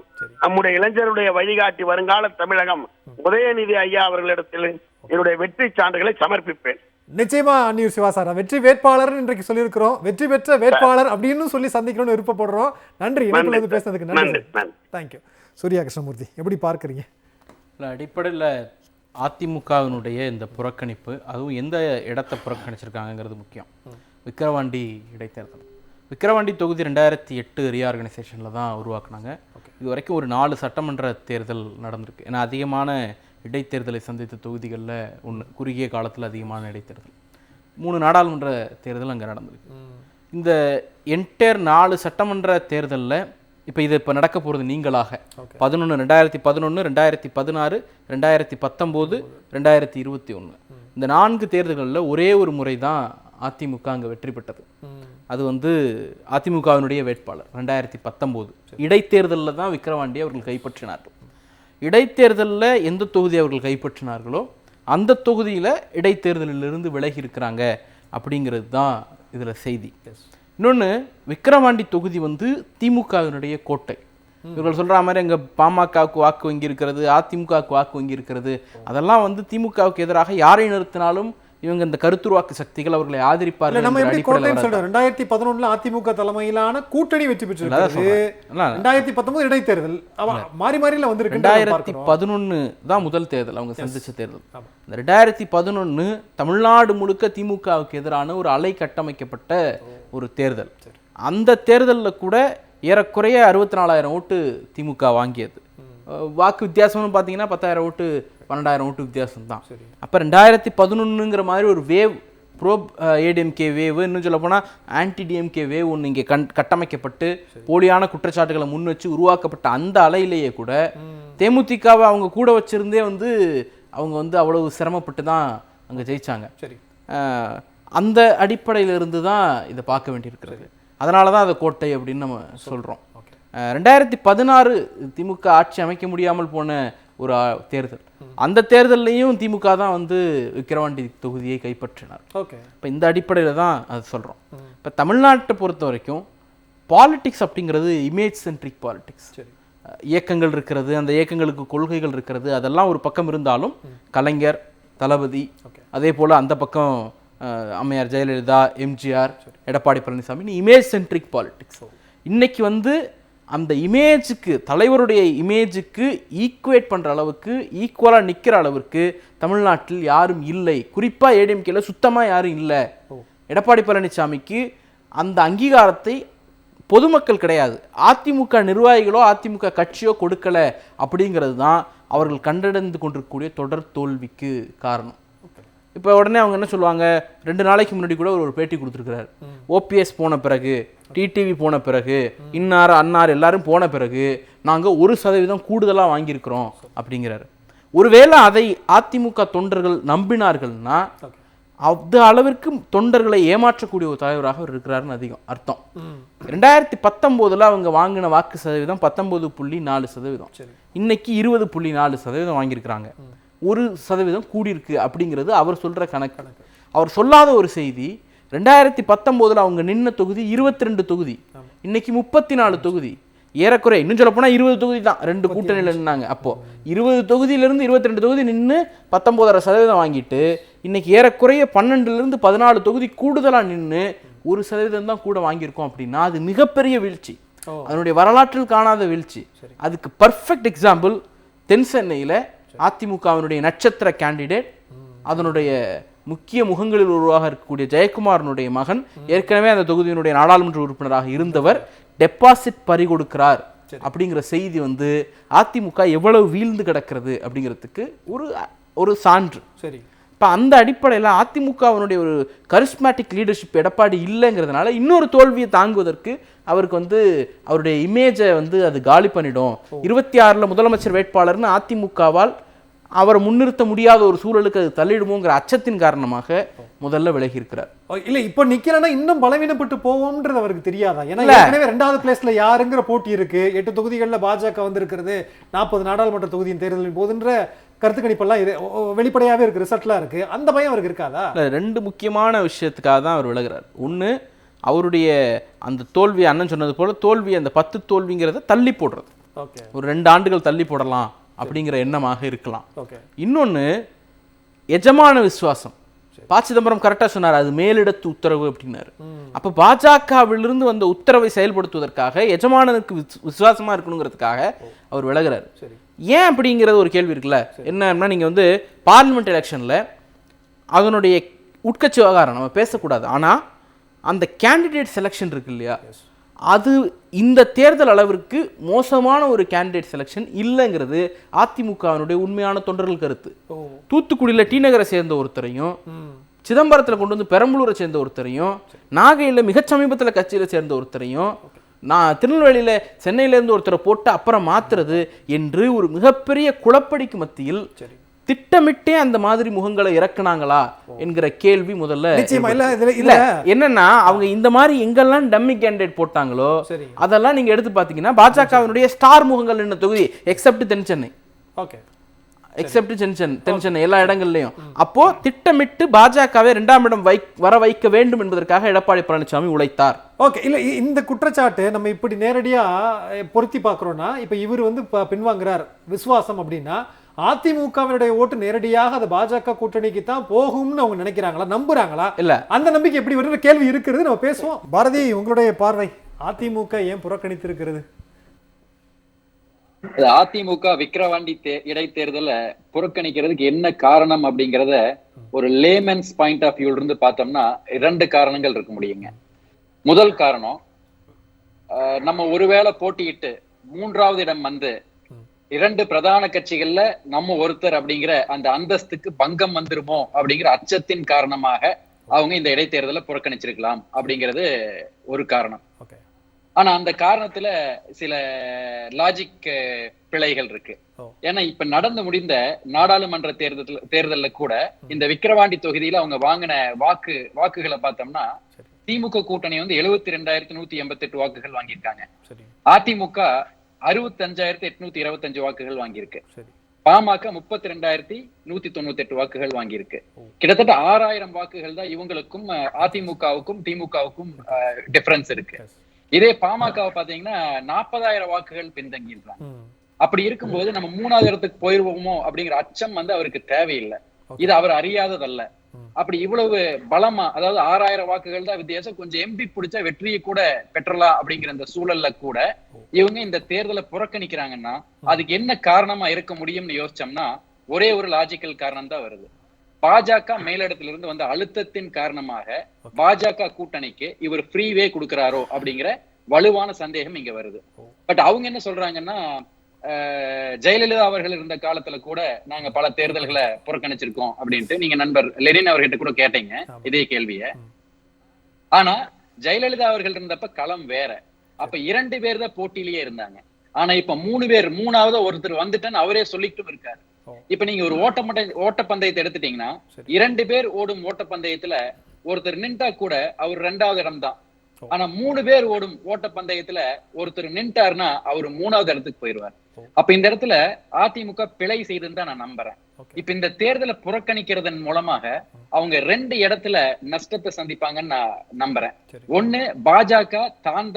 நம்முடைய இளைஞருடைய வழிகாட்டி வருங்கால தமிழகம் உதயநிதி ஐயா அவர்களிடத்தில் என்னுடைய வெற்றி சான்றுகளை சமர்ப்பிப்பேன். நிச்சயமா அந்நியூர் சிவா சார், வெற்றி வேட்பாளர் இன்றைக்கு சொல்லியிருக்கிறோம். வெற்றி பெற்ற வேட்பாளர் அப்படின்னு சொல்லி சந்திக்கணும்னு விருப்பப்படுறோம். நன்றி இணைப்பில் பேசுனதுக்கு. நன்றி. தேங்க்யூ. சூர்யா கிருஷ்ணமூர்த்தி, எப்படி பார்க்குறீங்க? அடிப்படையில் அதிமுகவினுடைய இந்த புறக்கணிப்பு, அதுவும் எந்த இடத்தை புறக்கணிச்சிருக்காங்கிறது முக்கியம். விக்கிரவாண்டி இடைத்தேர்தல், விக்கிரவாண்டி தொகுதி 2008 ரீஆர்கனைசேஷனில் தான் உருவாக்குனாங்க. இது வரைக்கும் ஒரு 4 சட்டமன்ற தேர்தல் நடந்திருக்கு. ஏன்னா அதிகமான இடைத்தேர்தலை சந்தித்த தொகுதிகளில் ஒன்று, குறுகிய காலத்தில் அதிகமான இடைத்தேர்தல். 3 நாடாளுமன்ற தேர்தல் அங்கே நடந்திருக்கு. இந்த என்டையர் 4 சட்டமன்ற தேர்தலில் இப்போ நடக்க போகிறது நீங்களாக 2011, 2016, 2019, 2021 இந்த 4 தேர்தல்களில் ஒரே ஒரு முறை தான் அதிமுக அங்கே வெற்றி பெற்றது. அது அதிமுகவினுடைய வேட்பாளர் 2019 இடைத்தேர்தலில் தான் விக்கிரவாண்டி அவர்கள் கைப்பற்றினார்கள். இடைத்தேர்தலில் எந்த தொகுதி அவர்கள் கைப்பற்றினார்களோ அந்த தொகுதியில் இடைத்தேர்தலிலிருந்து விலகி இருக்கிறாங்க அப்படிங்கிறது தான் இதில் செய்தி. இன்னொன்று, விக்கிரவாண்டி தொகுதி திமுகவினுடைய கோட்டை. இவர்கள் சொல்கிற மாதிரி எங்கள் பாமகவுக்கு வாக்கு வங்கி இருக்கிறது, அதிமுகவுக்கு வாக்கு வங்கி இருக்கிறது, அதெல்லாம் திமுகவுக்கு எதிராக யாரை நிறுத்தினாலும் இவங்க இந்த கருத்துருவாக்கு சக்திகள் அவர்களை ஆதரிப்பார்கள். நம்ம எப்படி கோட்டைன்னு சொல்றோம்? 2011 அதிமுக தலைமையிலான கூட்டணி வெற்றி பெற்றிருக்கிறது. 2019 இடைத்தேர்தல் மாறி மாறில வந்திருக்கு. 2011 தான் முதல் தேர்தல் அவங்க சந்திச்ச தேர்தல். இந்த 2011 தமிழ்நாடு முழுக்க திமுகவுக்கு எதிரான ஒரு அலை கட்டமைக்கப்பட்ட ஒரு தேர்தல். அந்த தேர்தலில் கூட ஏறக்குறைய 64,000 ஓட்டு திமுக வாங்கியது. வாக்கு வித்தியாசம்னு பார்த்தீங்கன்னா 10,000 ஓட்டு 12,000 ஓட்டு வித்தியாசம் தான். அப்போ 2011ங்கிற மாதிரி ஒரு வேவ், ப்ரோ ஏடிஎம்கே வேவ், இன்னும் சொல்ல போனால் ஆன்டி டிஎம்கே வேவ் ஒன்று இங்கே கட்டமைக்கப்பட்டு போலியான குற்றச்சாட்டுகளை முன் வச்சு உருவாக்கப்பட்ட அந்த அலையிலேயே கூட தேமுதிகவை அவங்க கூட வச்சிருந்தே அவங்க அவ்வளவு சிரமப்பட்டு தான் அங்கே ஜெயிச்சாங்க. அந்த அடிப்படையிலிருந்து தான் இதை பார்க்க வேண்டியிருக்கிறது. அதனால தான் அதை கோட்டை அப்படின்னு நம்ம சொல்கிறோம். 2016 திமுக ஆட்சி அமைக்க முடியாமல் போன ஒரு தேர்தல். அந்த தேர்தல்லையும் திமுக தான் விக்கிரவாண்டி தொகுதியை கைப்பற்றினார். இப்போ இந்த அடிப்படையில் தான் அது சொல்கிறோம். இப்போ தமிழ்நாட்டை பொறுத்த வரைக்கும் பாலிடிக்ஸ் அப்படிங்கிறது இமேஜ் சென்ட்ரிக் பாலிடிக்ஸ். இயக்கங்கள் இருக்கிறது, அந்த இயக்கங்களுக்கு கொள்கைகள் இருக்கிறது, அதெல்லாம் ஒரு பக்கம் இருந்தாலும் கலைஞர், தளபதி, அதே போல் அந்த பக்கம் அம்மையார் Jayalalithaa, MGR, Edappadi Palaniswami, image centric politics. இன்னைக்கு அந்த இமேஜுக்கு, தலைவருடைய இமேஜுக்கு ஈக்குவேட் பண்ணுற அளவுக்கு, ஈக்குவலாக நிற்கிற அளவுக்கு தமிழ்நாட்டில் யாரும் இல்லை. குறிப்பாக ஏடிஎம்கேல சுத்தமாக யாரும் இல்லை. எடப்பாடி பழனிசாமிக்கு அந்த அங்கீகாரத்தை பொதுமக்கள் கிடையாது, அதிமுக நிர்வாகிகளோ அதிமுக கட்சியோ கொடுக்கலை. அப்படிங்கிறது தான் அவர்கள் கண்டடைந்து கொண்டிருக்கக்கூடிய தொடர் தோல்விக்கு காரணம். இப்போ உடனே அவங்க என்ன சொல்லுவாங்க, 2 நாளைக்கு முன்னாடி கூட ஒரு பேட்டி கொடுத்துருக்கிறார். ஓபிஎஸ் போன பிறகு, டிடிவி போன பிறகு, இன்னார் அன்னார் எல்லாரும் போன பிறகு நாங்கள் 1% கூடுதலாக வாங்கியிருக்கிறோம் அப்படிங்கிறாரு. ஒருவேளை அதை அதிமுக தொண்டர்கள் நம்பினார்கள்னா அந்த அளவிற்கு தொண்டர்களை ஏமாற்றக்கூடிய ஒரு தலைவராக அவர் இருக்கிறாருன்னு அதிகம் அர்த்தம். 2019 அவங்க வாங்கின வாக்கு சதவீதம் 19.4%. இன்னைக்கு 20.4% வாங்கியிருக்கிறாங்க. 1% கூடியிருக்கு அப்படிங்கிறது அவர் சொல்ற கணக்கு. அவர் சொல்லாத ஒரு செய்தி, 2019 அவங்க நின்ன தொகுதி 22 தொகுதி, இன்னைக்கு 34 தொகுதி. ஏறக்குறை இன்னும் சொல்ல போனா 20 தொகுதி தான் 2 கூட்டணியில் நின்னாங்க. அப்போ 20 தொகுதியிலிருந்து 22 தொகுதி நின்று 19.5% வாங்கிட்டு இன்னைக்கு ஏறக்குறைய 12லிருந்து 14 தொகுதி கூடுதலாக நின்று 1% தான் கூட வாங்கியிருக்கோம். அப்படின்னா அது மிகப்பெரிய வீழ்ச்சி, அதனுடைய வரலாற்றில் காணாத வீழ்ச்சி. அதுக்கு பர்ஃபெக்ட் எக்ஸாம்பிள் தென் சென்னையில் அதிமுகவினுடைய நட்சத்திர கேண்டிடேட், அதனுடைய முக்கிய முகங்களில் உருவாக இருக்கக்கூடிய ஜெயக்குமாரனுடைய மகன், ஏற்கனவே அந்த தொகுதியினுடைய நாடாளுமன்ற உறுப்பினராக இருந்தவர், டெபாசிட் பறி கொடுக்கிறார் அப்படிங்கிற செய்தி அதிமுக எவ்வளவு வீழ்ந்து கிடக்கிறது அப்படிங்கிறதுக்கு ஒரு சான்று. சரி, இப்போ அந்த அடிப்படையில் அதிமுகவினுடைய ஒரு கரிஸ்மேட்டிக் லீடர்ஷிப் எடப்பாடி இல்லைங்கிறதுனால இன்னொரு தோல்வியை தாங்குவதற்கு அவருக்கு அவருடைய இமேஜை அது காலி பண்ணிடும். 26 முதலமைச்சர் வேட்பாளர்னு அதிமுகவால் அவரை முன்னிறுத்த முடியாத ஒரு சூழலுக்கு அது தள்ளிடுமோங்கிற அச்சத்தின் காரணமாக முதல்ல விலகி இருக்கிறார். இல்ல இப்ப நிக்கிறேன்னா இன்னும் பலவீனப்பட்டு போவோம்ன்றது அவருக்கு தெரியாதா? ஏன்னா ஏற்கனவே 2வது பிளேஸ்ல யாருங்கிற போட்டி இருக்கு. 8 தொகுதிகள்ல பாஜக வந்திருக்கிறது, 40 நாடாளுமன்ற தொகுதியின் தேர்தலின் போதுன்ற கருத்து கணிப்பெல்லாம் வெளிப்படையாவே இருக்கு, ரிசல்ட்லாம் இருக்கு. அந்த பயம் அவருக்கு இருக்காதா? இல்லை, 2 முக்கியமான விஷயத்துக்காக தான் அவர் விலகிறார். ஒன்று, அவருடைய அந்த தோல்வி, அண்ணன் சொன்னது போல தோல்வி, அந்த 10 தோல்விங்கிறத தள்ளி போடுறது. ஒரு 2 ஆண்டுகள் தள்ளி போடலாம் அப்படிங்கிற எண்ணமாக இருக்கலாம். இன்னொன்று, எஜமான விசுவாசம். ப. சிதம்பரம் கரெக்டாக சொன்னார், அது மேலிடத்து உத்தரவு அப்படின்னாரு. அப்போ பாஜகவிலிருந்து வந்த உத்தரவை செயல்படுத்துவதற்காக எஜமானனுக்கு விசுவாசமாக இருக்கணுங்கிறதுக்காக அவர் விலகிறார். ஏன் அப்படிங்கிறது ஒரு கேள்வி இருக்குல்ல. என்னன்னா, நீங்கள் வந்து பார்லிமெண்ட் எலெக்ஷனில் அதனுடைய உட்கட்சி விவகாரம் நம்ம பேசக்கூடாது, ஆனால் அந்த கேண்டிடேட் செலெக்ஷன் இருக்கு இல்லையா, அது இந்த தேர்தல் அளவிற்கு மோசமான ஒரு கேண்டிடேட் செலெக்ஷன் இல்லைங்கிறது அதிமுகவினுடைய உண்மையான தொண்டர்கள் கருத்து. தூத்துக்குடியில் டி நகரை சேர்ந்த ஒருத்தரையும், சிதம்பரத்தில் கொண்டு வந்து பெரம்பலூரை சேர்ந்த ஒருத்தரையும், நாகையில் மிக சமீபத்தில் கட்சியில் சேர்ந்த ஒருத்தரையும், நான் திருநெல்வேலியில் சென்னையிலேருந்து ஒருத்தரை போட்டு அப்புறம் மாத்துறது என்று ஒரு மிகப்பெரிய குழப்படிக்கு மத்தியில் திட்டமிட்டே அந்த மாதிரி முகங்களை இறக்குனாங்களா என்கிற கேள்வி முதல்ல. இல்ல என்னன்னா, அவங்க இந்த மாதிரி எங்கெல்லாம் டம்மி கேண்டிடேட் போட்டாங்களோ அதெல்லாம் நீங்க எடுத்து பாத்தீங்கன்னா பாஜகவினுடைய ஸ்டார் முகங்கள் என்ன தொகுதி எக்ஸப்ட் தென்சென்னை, எக்ஸப்ட் தென்சென்னை எல்லா இடங்கள்லயும். அப்போ திட்டமிட்டு பாஜகவை 2ஆம் இடம் வர வைக்க வேண்டும் என்பதற்காக எடப்பாடி பழனிசாமி உழைத்தார். இல்ல இந்த குற்றச்சாட்டு நம்ம இப்படி நேரடியா பொருத்தி பார்க்கிறோம்னா, இப்ப இவர் வந்து பின்வாங்குறார் விசுவாசம் அப்படின்னா, அதிமுகவினுடைய ஓட்டு நேரடியாக அது பாஜக கூட்டணிக்கு தான் போகும்னு அவங்க நினைக்கிறாங்களா, நம்புறாங்களா? இல்ல அந்த நம்பிக்கை எப்படி வருகிற கேள்வி இருக்கிறது, நம்ம பேசுவோம். பாரதி, உங்களுடைய பார்வை, அதிமுக ஏன் புறக்கணித்திருக்கிறது? அதிமுக விக்கிரவாண்டி இடைத்தேர்தலை புறக்கணிக்கிறதுக்கு என்ன காரணம் அப்படிங்கிறத ஒரு லேமன்ஸ் பாயிண்ட் ஆஃப் வியூல இருந்து பார்த்தோம்னா 2 காரணங்கள் இருக்க முடியுங்க. முதல் காரணம், நம்ம ஒருவேளை போட்டியிட்டு 3வது இடம் வந்து 2 பிரதான கட்சிகள்ல நம்ம ஒருத்தர் அப்படிங்கிற அந்த அந்தஸ்துக்கு பங்கம் வந்துருமோ அப்படிங்கிற அச்சத்தின் காரணமாக அவங்க இந்த இடைத்தேர்தலை புறக்கணிச்சிருக்கலாம் அப்படிங்கிறது ஒரு காரணம். ஆனா அந்த காரணத்துல சில லாஜிக் பிழைகள் இருக்கு. ஏன்னா இப்ப நடந்து முடிந்த நாடாளுமன்ற தேர்தல்ல கூட இந்த விக்கிரவாண்டி தொகுதியில அவங்க வாங்கின வாக்குகளை பார்த்தோம்னா திமுக கூட்டணி வந்து 72,188 வாக்குகள் வாங்கியிருக்காங்க. அதிமுக 65,825 வாக்குகள் வாங்கியிருக்கு. பாமக 32,198 வாக்குகள் வாங்கியிருக்கு. கிட்டத்தட்ட 6,000 வாக்குகள் தான் இவங்களுக்கும் அதிமுகவுக்கும் திமுகவுக்கும் டிஃபரன்ஸ் இருக்கு. இதே பாமக பாத்தீங்கன்னா 40,000 வாக்குகள் பின்தங்கி இருக்காங்க. அப்படி இருக்கும்போது நம்ம 3வது இடத்துக்கு போயிருவோமோ அப்படிங்கிற அச்சம் வந்து அவருக்கு தேவையில்லை. இது அவர் அறியாததல்ல. அப்படி இவ்வளவு பலமா, அதாவது 6,000 வாக்குகள் தான் வித்தியாசம், கொஞ்சம் எம்பி பிடிச்சா வெற்றியை கூட பெற்றலாம் அப்படிங்கிற இந்த சூழல்ல கூட இவங்க இந்த தேர்தலை புறக்கணிக்கிறாங்கன்னா அதுக்கு என்ன காரணமா இருக்க முடியும்னு யோசிச்சோம்னா ஒரே ஒரு லாஜிக்கல் காரணம் தான் வருது. பாஜக மேலிடத்திலிருந்து வந்த அழுத்தத்தின் காரணமாக பாஜக கூட்டணிக்கு இவர் ஃப்ரீவே கொடுக்கிறாரோ அப்படிங்கிற வலுவான சந்தேகம் இங்க வருது. பட் அவங்க என்ன சொல்றாங்கன்னா, ஜெயலலிதா அவர்கள் இருந்த காலத்துல கூட நாங்க பல தேர்தல்களை புறக்கணிச்சிருக்கோம் அப்படின்ட்டு நீங்க நண்பர் லெனின் அவர்கிட்ட கூட கேட்டீங்க இதே கேள்விய. ஆனா ஜெயலலிதா அவர்கள் இருந்தப்ப களம் வேற. அப்ப 2 பேர் தான் போட்டியிலேயே இருந்தாங்க. ஆனா இப்ப 3 பேர், 3வது ஒருத்தர் வந்துட்டேன்னு அவரே சொல்லிட்டும் இருக்காரு. இப்ப நீங்க ஒரு ஓட்டப்பந்தயத்தை எடுத்துட்டீங்கன்னா 2 பேர் ஓடும் ஓட்டப்பந்தயத்துல ஒருத்தர் நின்றா கூட அவர் 2வது இடம் தான். ஆனா 3 பேர் ஓடும் ஓட்டப்பந்தயத்துல ஒருத்தர் நின்றாருன்னா அவர் 3வது இடத்துக்கு போயிடுவார். அப்ப இந்த இடத்துல அதிமுக பிழை செய்துன்னு தான் நான் நம்புறேன். இப்ப இந்த தேர்தலை புறக்கணிக்கிறதன் மூலமாக அவங்க 2 இடத்துல நஷ்டத்தை சந்திப்பாங்கன்னு நான் நம்புறேன். ஒண்ணு, பாஜக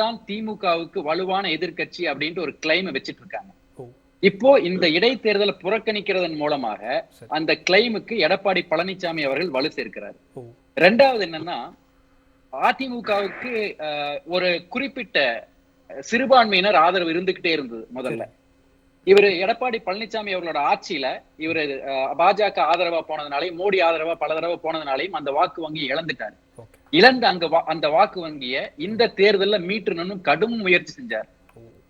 தான் திமுகவுக்கு வலுவான எதிர்கட்சி அப்படின்ட்டு ஒரு கிளைம் வச்சிட்டு இருக்காங்க. இப்போ இந்த இடைத்தேர்தலை புறக்கணிக்கிறதன் மூலமாக அந்த கிளைமுக்கு எடப்பாடி பழனிசாமி அவர்கள் வலு சேர்க்கிறார். 2வது என்னன்னா, அதிமுகவுக்கு ஒரு குறிப்பிட்ட சிறுபான்மையினர் ஆதரவு இருந்துகிட்டே இருந்தது. முதல்ல இவரு எடப்பாடி பழனிசாமி அவர்களோட ஆட்சியில இவரு பாஜக ஆதரவா போனதுனாலையும் மோடி ஆதரவா பல தடவை போனதுனாலையும் அந்த வாக்கு வங்கியை இழந்துட்டாரு. இழந்து அந்த வாக்கு வங்கிய இந்த தேர்தல்ல மீட்டணும்னு கடும் முயற்சி செஞ்சார்.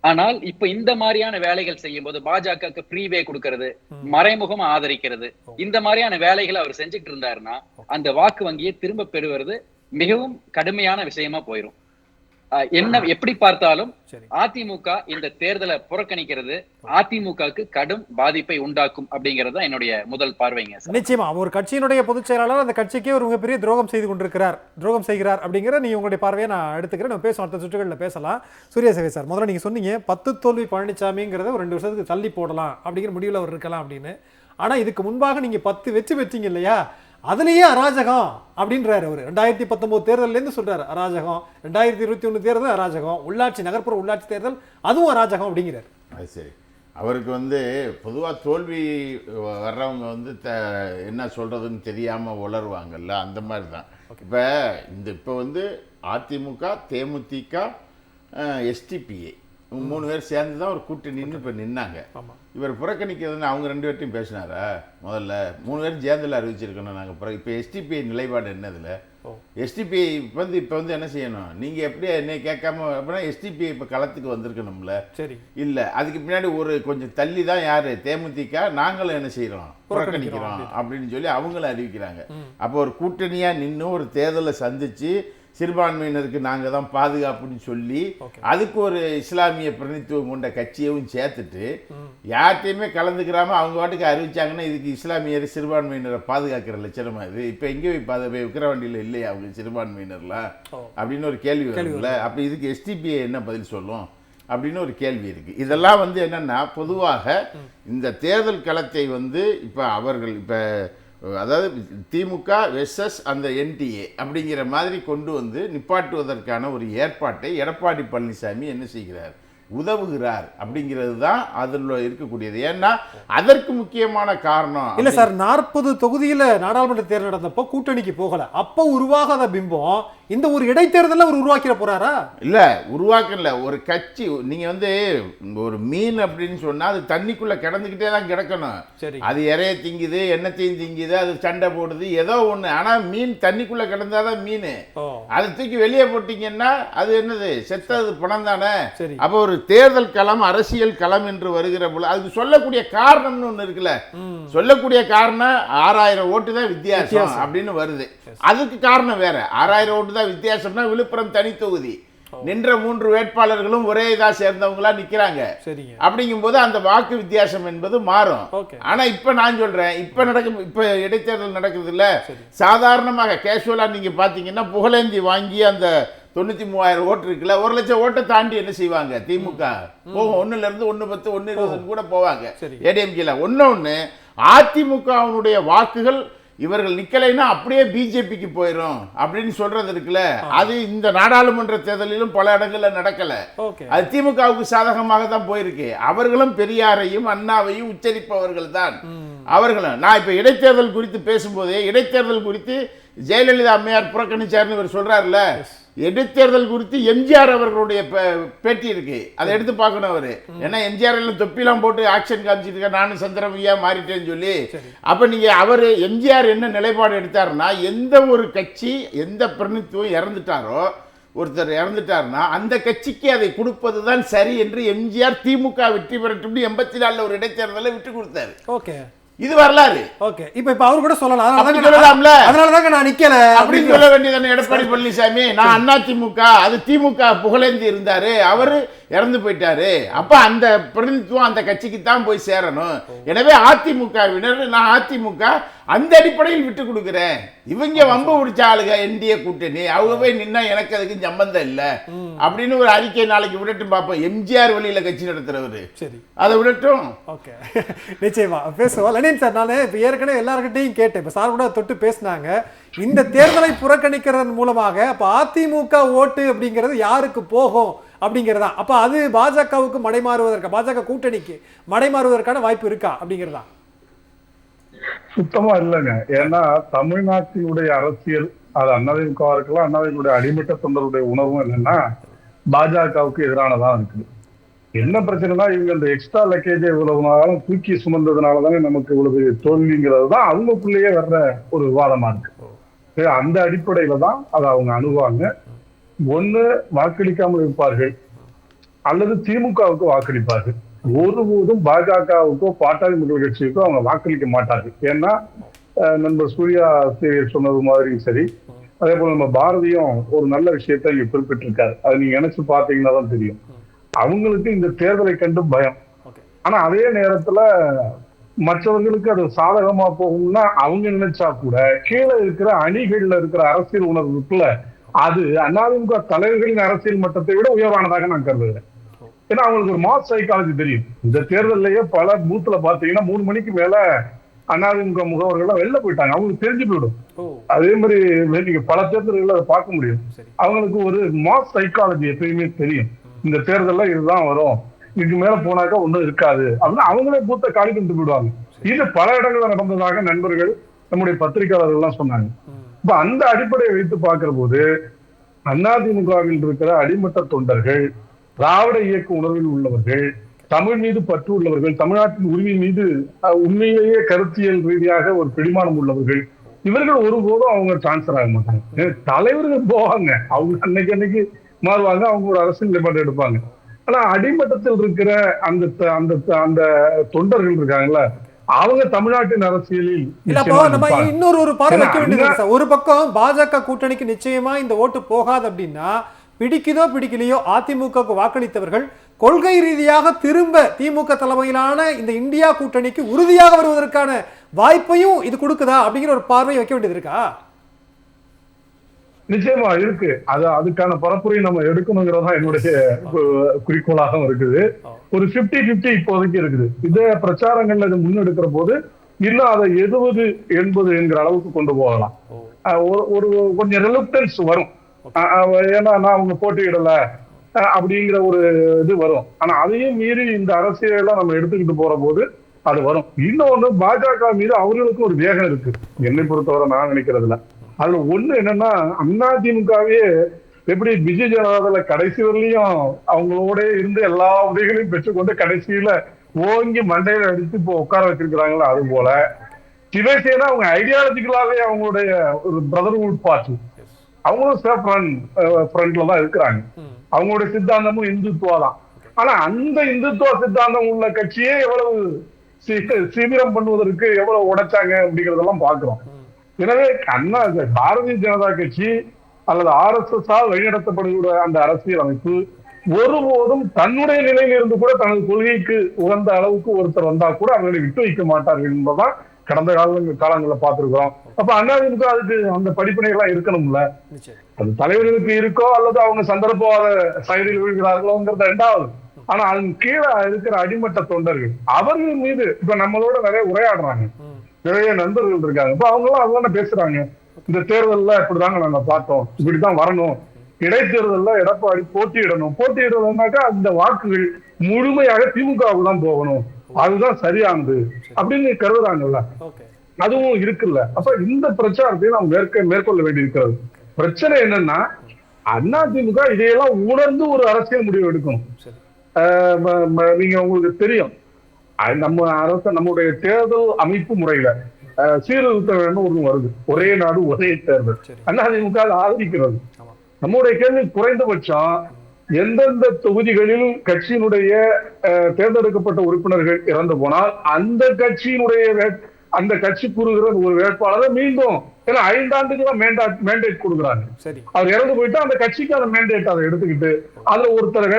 ஆனால் இப்ப இந்த மாதிரியான வேலைகள் செய்யும் போது பாஜக ஃப்ரீவே கொடுக்கறது, மறைமுகம் ஆதரிக்கிறது, இந்த மாதிரியான வேலைகளை அவர் செஞ்சுட்டு இருந்தாருன்னா அந்த வாக்கு வங்கியை திரும்ப பெறுவது மிகவும் கடுமையான விஷயமா போயிரும். என்ன எப்படி பார்த்தாலும் அதிமுக இந்த தேர்தலை புறக்கணிக்கிறது அதிமுகவுக்கு கடும் பாதிப்பை உண்டாக்கும் அப்படிங்கிறது தான் என்னுடைய முதல் பார்வைங்க. நிச்சயமா ஒரு கட்சியினுடைய பொதுச் செயலாளர் அந்த கட்சிக்கே ஒரு மிகப்பெரிய துரோகம் செய்கிறார் அப்படிங்கிற நீங்க உங்களுடைய பார்வையை நான் எடுத்துக்கிறேன். நம்ம பேசுவோம், அடுத்த சுற்றுகளில் பேசலாம். சூர்யாசேகர் சார், முதல்ல நீங்க சொன்னீங்க 10 தோல்வி பழனிசாமிங்கிறத ஒரு 2 வருஷத்துக்கு தள்ளி போடலாம் அப்படிங்கிற முடிவில் அவர் இருக்கலாம் அப்படின்னு. ஆனா இதுக்கு முன்பாக நீங்க 10 வச்சீங்க இல்லையா, அதுலயே அராஜகம் அப்படின்றாரு அவர். 2019 தேர்தலேருந்து சொல்றாரு அராஜகம், 2021 தேர்தல் அராஜகம், உள்ளாட்சி நகர்ப்புற உள்ளாட்சி தேர்தல் அதுவும் அராஜகம் அப்படிங்கிறார். அது சரி, அவருக்கு பொதுவாக தோல்வி வர்றவங்க என்ன சொல்றதுன்னு தெரியாம உளருவாங்கல்ல, அந்த மாதிரி தான். இப்போ அதிமுக, தேமுதிக, எஸ்டிபிஐ 3 பேர் சேர்ந்து தான் ஒரு கூட்டணின்னு இப்போ நின்னாங்க. இவர் புறக்கணிக்கிறதுன்னு அவங்க 2 பேர்ட்டையும் பேசினாரா? முதல்ல 3 பேரும் சேர்ந்துல அறிவிச்சிருக்கணும் நாங்கள். இப்போ எஸ்டிபிஐ நிலைப்பாடு என்னதுல? எஸ்டிபிஐ இப்போ என்ன செய்யணும்? நீங்கள் எப்படி என்னை கேட்காம அப்படின்னா எஸ்டிபிஐ இப்போ களத்துக்கு வந்திருக்கணும்ல. சரி, இல்லை அதுக்கு பின்னாடி ஒரு கொஞ்சம் தள்ளி தான் யார்? தேமுதிக. நாங்களும் என்ன செய்கிறோம்? புறக்கணிக்கிறோம் அப்படின்னு சொல்லி அவங்களும் அறிவிக்கிறாங்க. அப்போ ஒரு கூட்டணியாக நின்று ஒரு தேர்தலை சந்தித்து சிறுபான்மையினருக்கு நாங்கள் தான் பாதுகாப்புன்னு சொல்லி அதுக்கு ஒரு இஸ்லாமிய பிரதிநிதித்துவம் கொண்ட கட்சியவும் சேர்த்துட்டு யார்கிட்டையுமே கலந்துக்கிறாம அவங்க வாட்டுக்கு அறிவிச்சாங்கன்னா இதுக்கு இஸ்லாமியர் சிறுபான்மையினரை பாதுகாக்கிற லட்சணமா இது? இப்போ எங்கே போய் விக்கிரவாண்டியில் இல்லையா அவங்க சிறுபான்மையினர்லாம் அப்படின்னு ஒரு கேள்வி வரும்ல. அப்போ இதுக்கு எஸ்டிபிஐ என்ன பதில் சொல்லும் அப்படின்னு ஒரு கேள்வி இருக்கு. இதெல்லாம் என்னன்னா பொதுவாக இந்த தேர்தல் களத்தை இப்போ அவர்கள் அதாவது திமுக வெர்சஸ் அந்த என்டிஏ அப்படிங்கிற மாதிரி கொண்டு நிப்பாட்டுவதற்கான ஒரு ஏற்பாட்டை எடப்பாடி பழனிசாமி என்ன செய்கிறார்? உதவுகிறார் அப்படிங்கிறது தான் அதில் இருக்கக்கூடியது. ஏன்னா அதற்கு முக்கியமான காரணம் இல்ல சார், 40 தொகுதியில நாடாளுமன்ற தேர்தல் நடந்தப்போ கூட்டணிக்கு போகல, அப்போ உருவாகாத பிம்பம் இந்த ஒரு இடைத்தேர்தலில் அவர் உருவாக்கிட போறாரா? இல்ல உருவாக்கல. ஒரு கட்சி நீங்க ஒரு மீன் அப்படின்னு சொன்னா அது தண்ணிக்குள்ள கிடந்துகிட்டே தான் கிடக்கணும். அது இறைய திங்குது, எண்ணெத்தையும் திங்குது, அது சண்டை போடுது, ஏதோ ஒண்ணு. ஆனா மீன் தண்ணிக்குள்ள கிடந்தாதான் மீன். அதை தூக்கி வெளியே போட்டீங்கன்னா அது என்னது? செத்தது பணம் தானே. அப்ப ஒரு தேர்தல் களம், அரசியல் களம் என்று வருகிற போல அதுக்கு சொல்லக்கூடிய காரணம்னு ஒண்ணு இருக்குல்ல. சொல்லக்கூடிய காரணம் 6000 ஓட்டு தான் வித்தியாசம் அப்படின்னு வருது. அதுக்கு காரணம் வேற. 6000 ஓட்டு தான் வித்தியாசம்னா விழுப்புரம் தனி தொகுதி நின்ற 3 வேட்பாளர்களும் ஒரே இதா சேர்ந்தவங்களா நிக்கிறாங்க. அப்படிங்கும் போது அந்த வாக்கு வித்தியாசம் என்பது மாறும். ஆனா இப்ப நான் சொல்றேன், இப்ப இடைத்தேர்தல் நடக்குது இல்ல, சாதாரணமாக கேஷுவலா நீங்க பாத்தீங்கன்னா புகழேந்தி வாங்கி அந்த 93,000 ஓட்டு இருக்குல்ல, 1 லட்சம் ஓட்டை தாண்டி என்ன செய்வாங்க? திமுக போகும். 1ல இருந்து 110, 120 கூட போவாங்க ஏடிஎம்கேல. ஒன்னு அதிமுகவினுடைய வாக்குகள் இவர்கள் நிக்கலைன்னா அப்படியே பிஜேபிக்கு போயிடும் அப்படின்னு சொல்றது இருக்குல்ல, அது இந்த நாடாளுமன்ற தேர்தலிலும் பல இடங்கள்ல நடக்கல. அது திமுகவுக்கு சாதகமாக தான் போயிருக்கு. அவர்களும் பெரியாரையும் அண்ணாவையும் உச்சரிப்பவர்கள் தான் அவர்களும். நான் இப்ப இடைத்தேர்தல் குறித்து பேசும்போதே இடைத்தேர்தல் குறித்து ஜெயலலிதா அம்மையார் புறக்கணிச்சார்னு இவர் சொல்றாருல்ல, இடைத்தேர்தல் குறித்து எம்ஜிஆர் அவர்களுடைய பேட்டி இருக்கு, அதை எடுத்து பார்க்கணும் அவரு. ஏன்னா எம்ஜிஆர் எல்லாம் தொப்பிலாம் போட்டு ஆக்ஷன் காமிச்சிட்டு இருக்க, நானும் சந்திரமையா மாறிட்டேன்னு சொல்லி. அப்ப நீங்க அவரு எம்ஜிஆர் என்ன நிலைப்பாடு எடுத்தாருன்னா, எந்த ஒரு கட்சி எந்த பிரதிநிதித்துவம் இறந்துட்டாரோ, ஒருத்தர் இறந்துட்டாருன்னா அந்த கட்சிக்கு அதை கொடுப்பதுதான் சரி என்று எம்ஜிஆர் திமுக வெற்றி பெறட்டும் 84 ஒரு இடைத்தேர்தலை விட்டு கொடுத்தாரு. ஓகே, இது வரலாறு. ஓகே, இப்ப அவர் கூட சொல்லலாம், சொல்லலாம்ல, அதனாலதான் நான் நிக்கல அப்படின்னு சொல்ல வேண்டியதானே எடப்பாடி பழனிசாமி. நான் அதிமுக, அது திமுக புகழேந்தி இருந்தாரு, அவரு இறந்து போயிட்டாரு. அப்ப அந்த பிரதிநிதித்துவம் அந்த கட்சிக்கு தான் போய் சேரணும். எனவே அதிமுகவினர், நான் அதிமுக அந்த அடிப்படையில் விட்டு கொடுக்கிறேன். இவங்க வம்பு பிடிச்ச ஆளுங்க என்டிஏ கூட்டணி, அவங்க போய் நின்னா எனக்கு அதுக்கு சம்பந்தம் இல்லை அப்படின்னு ஒரு அறிக்கை நாளைக்கு விடட்டும் பார்ப்போம். எம்ஜிஆர் வழியில கட்சி நடத்துறவரு, சரி அதை விடட்டும். ஓகே, நிச்சயமா பேசுவோம். லெனின் சார், நான் இப்போ ஏற்கனவே எல்லார்கிட்டையும் கேட்டேன், இப்போ சார் கூட தொட்டு பேசினாங்க, இந்த தேர்தலை புறக்கணிக்கிறதன் மூலமாக அப்போ அதிமுக ஓட்டு அப்படிங்கிறது யாருக்கு போகும் அப்படிங்கிறதா? அப்போ அது பாஜகவுக்கு மடைமாறுவதற்கு, பாஜக கூட்டணிக்கு மடைமாறுவதற்கான வாய்ப்பு இருக்கா அப்படிங்கிறதா? சுத்தமா இல்லைங்க. ஏன்னா தமிழ்நாட்டினுடைய அரசியல், அது அண்ணாதிமுக இருக்கலாம், அண்ணாதிமுக அடிமட்ட தொண்டருடைய உணர்வும் என்னன்னா பாஜகவுக்கு எதிரானதான் இருக்குது. என்ன பிரச்சனைனா, இவங்க இந்த எக்ஸ்ட்ரா லக்கேஜை இவ்வளவு நாளும் தூக்கி சுமந்ததுனாலதானே நமக்கு இவ்வளவு தோல்விங்கிறது தான் அவங்களுக்குள்ளேயே வர்ற ஒரு விவாதமா இருக்கு. அந்த அடிப்படையில தான் அதை அவங்க அணுகுவாங்க. ஒண்ணு வாக்களிக்காமல் இருப்பார்கள், அல்லது திமுகவுக்கு வாக்களிப்பார்கள். ஒருபோதும் பாஜகவுக்கோ பாட்டாளி மக்கள் கட்சிக்கோ அவங்க வாக்களிக்க மாட்டார்கள். ஏன்னா நண்பர் சூர்யா சொன்னது மாதிரி சரி, அதே போல நம்ம பாரதியும் ஒரு நல்ல விஷயத்தை இங்க குறிப்பிட்டிருக்காரு. அதை நீங்க நினைச்சு பாத்தீங்கன்னா தான் தெரியும். அவங்களுக்கு இந்த தேர்தலை கண்டு பயம். ஆனா அதே நேரத்துல மற்றவர்களுக்கு அது சாதகமா போகும்னா அவங்க நினைச்சா கூட கீழே இருக்கிற அணிகள்ல இருக்கிற அரசியல் உணர்வுக்குள்ள அது அதிமுக தலைவர்களின் அரசியல் மட்டத்தை விட உயர்வானதாக நான் கருதுகிறேன். ஏன்னா அவங்களுக்கு ஒரு மாஸ் சைக்காலஜி தெரியும். இந்த தேர்தலையே பல பூத்துல பாத்தீங்கன்னா 3 மணிக்கு மேல அதிமுக முகவர்கள் வெளில போயிட்டாங்க. அவங்களுக்கு தெரிஞ்சு போயிடும். அதே மாதிரி நீங்க பல தேர்தல்கள் அதை பார்க்க முடியும். அவங்களுக்கு ஒரு மாஸ் சைக்காலஜி எப்பயுமே தெரியும். இந்த தேர்தல்ல இதுதான் வரும், இதுக்கு மேல போனாக்கா ஒண்ணும் இருக்காது அப்படின்னு அவங்களே பூத்த காலி கொண்டு போயிடுவாங்க. இது பல இடங்கள்ல நடந்ததாக நண்பர்கள் நம்முடைய பத்திரிகையாளர்கள் எல்லாம் சொன்னாங்க. இப்ப அந்த அடிப்படையை வைத்து பார்க்கிற போது அதிமுகவில் இருக்கிற அடிமட்ட தொண்டர்கள், திராவிட இயக்க உணர்வில் உள்ளவர்கள், தமிழ் மீது பற்று உள்ளவர்கள், தமிழ்நாட்டின் உரிமை மீது உண்மையிலேயே கருத்தியல் ரீதியாக ஒரு பிடிமானம் உள்ளவர்கள், இவர்கள் ஒருபோதும் அவங்க டிரான்ஸ்பர் ஆக மாட்டாங்க. தலைவர்கள் போவாங்க, அவங்க அன்னைக்கு மாறுவாங்க, அவங்க ஒரு அரசியல் நிலைப்பாடு எடுப்பாங்க. ஆனா அடிமட்டத்தில் இருக்கிற அந்த அந்த அந்த தொண்டர்கள் இருக்காங்கல்ல, அவங்க தமிழ்நாட்டின் அரசியலில் இன்னொரு பார்வை வைக்க வேண்டியது. ஒரு பக்கம் பாஜக கூட்டணிக்கு நிச்சயமா இந்த ஓட்டு போகாது அப்படின்னா, பிடிக்குதோ பிடிக்கலையோ அதிமுகவுக்கு வாக்களித்தவர்கள் கொள்கை ரீதியாக திரும்ப திமுக தலைமையிலான இந்த இந்தியா கூட்டணிக்கு உறுதியாக வருவதற்கான வாய்ப்பையும் இது கொடுக்குதா அப்படிங்கிற ஒரு பார்வை வைக்க வேண்டியது இருக்கா? நிச்சயமா இருக்கு. அதுக்கான பரப்புரை நம்ம எடுக்கணுங்கிறதா என்னுடைய குறிக்கோளாகவும் இருக்குது. ஒரு 50-50 இப்போதைக்கு இருக்குது. இதே பிரச்சாரங்கள்ல இது முன்னெடுக்கிற போது இன்னும் அதை 70-80 என்கிற அளவுக்கு கொண்டு போகலாம். ஒரு கொஞ்சம் ரெலுக்டன்ஸ் வரும். ஏன்னா நான் அவங்க போட்டியிடல அப்படிங்கிற ஒரு இது வரும். ஆனா அதையும் மீறி இந்த அரசியலாம் நம்ம எடுத்துக்கிட்டு போற போது அது வரும். இன்னொன்னு, பாஜக மீது அவர்களுக்கு ஒரு வேகம் இருக்கு என்னை பொறுத்தவரை நான் நினைக்கிறதுல. அதுல ஒண்ணு என்னன்னா, அதிமுகவே எப்படி பிஜு ஜனதாதள கடைசி வரலையும் அவங்களோட இருந்து எல்லா உதவிகளையும் பெற்றுக்கொண்டு கடைசியில ஓங்கி மண்டையில அடித்து இப்போ உட்கார வச்சிருக்கிறாங்களா, அது போல சிவசேனா அவங்க ஐடியாலஜிக்கலாவே அவங்களுடைய ஒரு பிரதர்ஹுட் பார்ட்டி, அவங்களும் சேஃப் ஃப்ரண்ட்ல தான் இருக்கிறாங்க. அவங்களுடைய சித்தாந்தமும் இந்துத்துவா தான். ஆனா அந்த இந்துத்துவ சித்தாந்தம் உள்ள கட்சியே எவ்வளவு சீவிரம் பண்ணுவதற்கு எவ்வளவு உடைச்சாங்க அப்படிங்கறதெல்லாம் பாக்குறோம். எனவே பாரதிய ஜனதா கட்சி அல்லது RSS ஆல் வழிநடத்தப்படுகிற அந்த அரசியல் அமைப்பு ஒருபோதும் தன்னுடைய நிலையில இருந்து கூட தனது கொள்கைக்கு உகந்த அளவுக்கு ஒருத்தர் வந்தா கூட அவர்களை விட்டு வைக்க மாட்டார்கள் என்பதுதான் கடந்த காலங்களில் பார்த்திருக்கிறோம். அப்ப அதிமுக அதுக்கு அந்த படிப்பினை எல்லாம் இருக்கணும்ல. அது தலைவர்களுக்கு இருக்கோ அல்லது அவங்க சந்தர்ப்பவாத சைடில் விழுகிறார்களோங்கிறது ரெண்டாவது. ஆனா அதன் கீழே இருக்கிற அடிமட்ட தொண்டர்கள் அவர்கள் மீது இப்ப நம்மளோட நிறைய உரையாடுறாங்க, நிறைய நண்பர்கள் இருக்காங்க. இப்ப அவங்க எல்லாம் அதுதானே பேசுறாங்க. இந்த தேர்தல்ல இப்படிதாங்க நாங்க பார்த்தோம், இப்படித்தான் வரணும், இடைத்தேர்தல்ல எடப்பாடி போட்டியிடணும்னாக்கா அந்த வாக்குகள் முழுமையாக திமுகவுக்கு தான் போகணும், அதுதான் சரியானது அப்படின்னு கருதுறாங்கல்ல, அதுவும் இருக்குல்ல. அப்ப இந்த பிரச்சாரத்தை நாம் மேற்கொள்ள வேண்டியிருக்கிறது. பிரச்சனை என்னன்னா, அதிமுக இதையெல்லாம் உணர்ந்து ஒரு அரசியல் முடிவு எடுக்கணும். நீங்க உங்களுக்கு தெரியும், நம்முடைய தேர்தல் அமைப்பு முறையில சீர்திருத்த வேண்டும் ஒன்று வருது, ஒரே நாடு ஒரே தேர்தல். அதிமுக ஆதரிக்கிறது. நம்முடைய கேள்வி குறைந்தபட்சம் எந்தெந்த தொகுதிகளில் கட்சியினுடைய தேர்ந்தெடுக்கப்பட்ட உறுப்பினர்கள் இறந்து போனால் அந்த கட்சி கூறுகிற ஒரு வேட்பாளரை மீண்டும் 5 ஆண்டுக்கு மேண்டேட் கொடுக்குறாங்க. அவர் இறந்து போயிட்டு அந்த கட்சிக்கு அந்த மேண்டேட் அதை எடுத்துக்கிட்டு அதுல ஒருத்தர்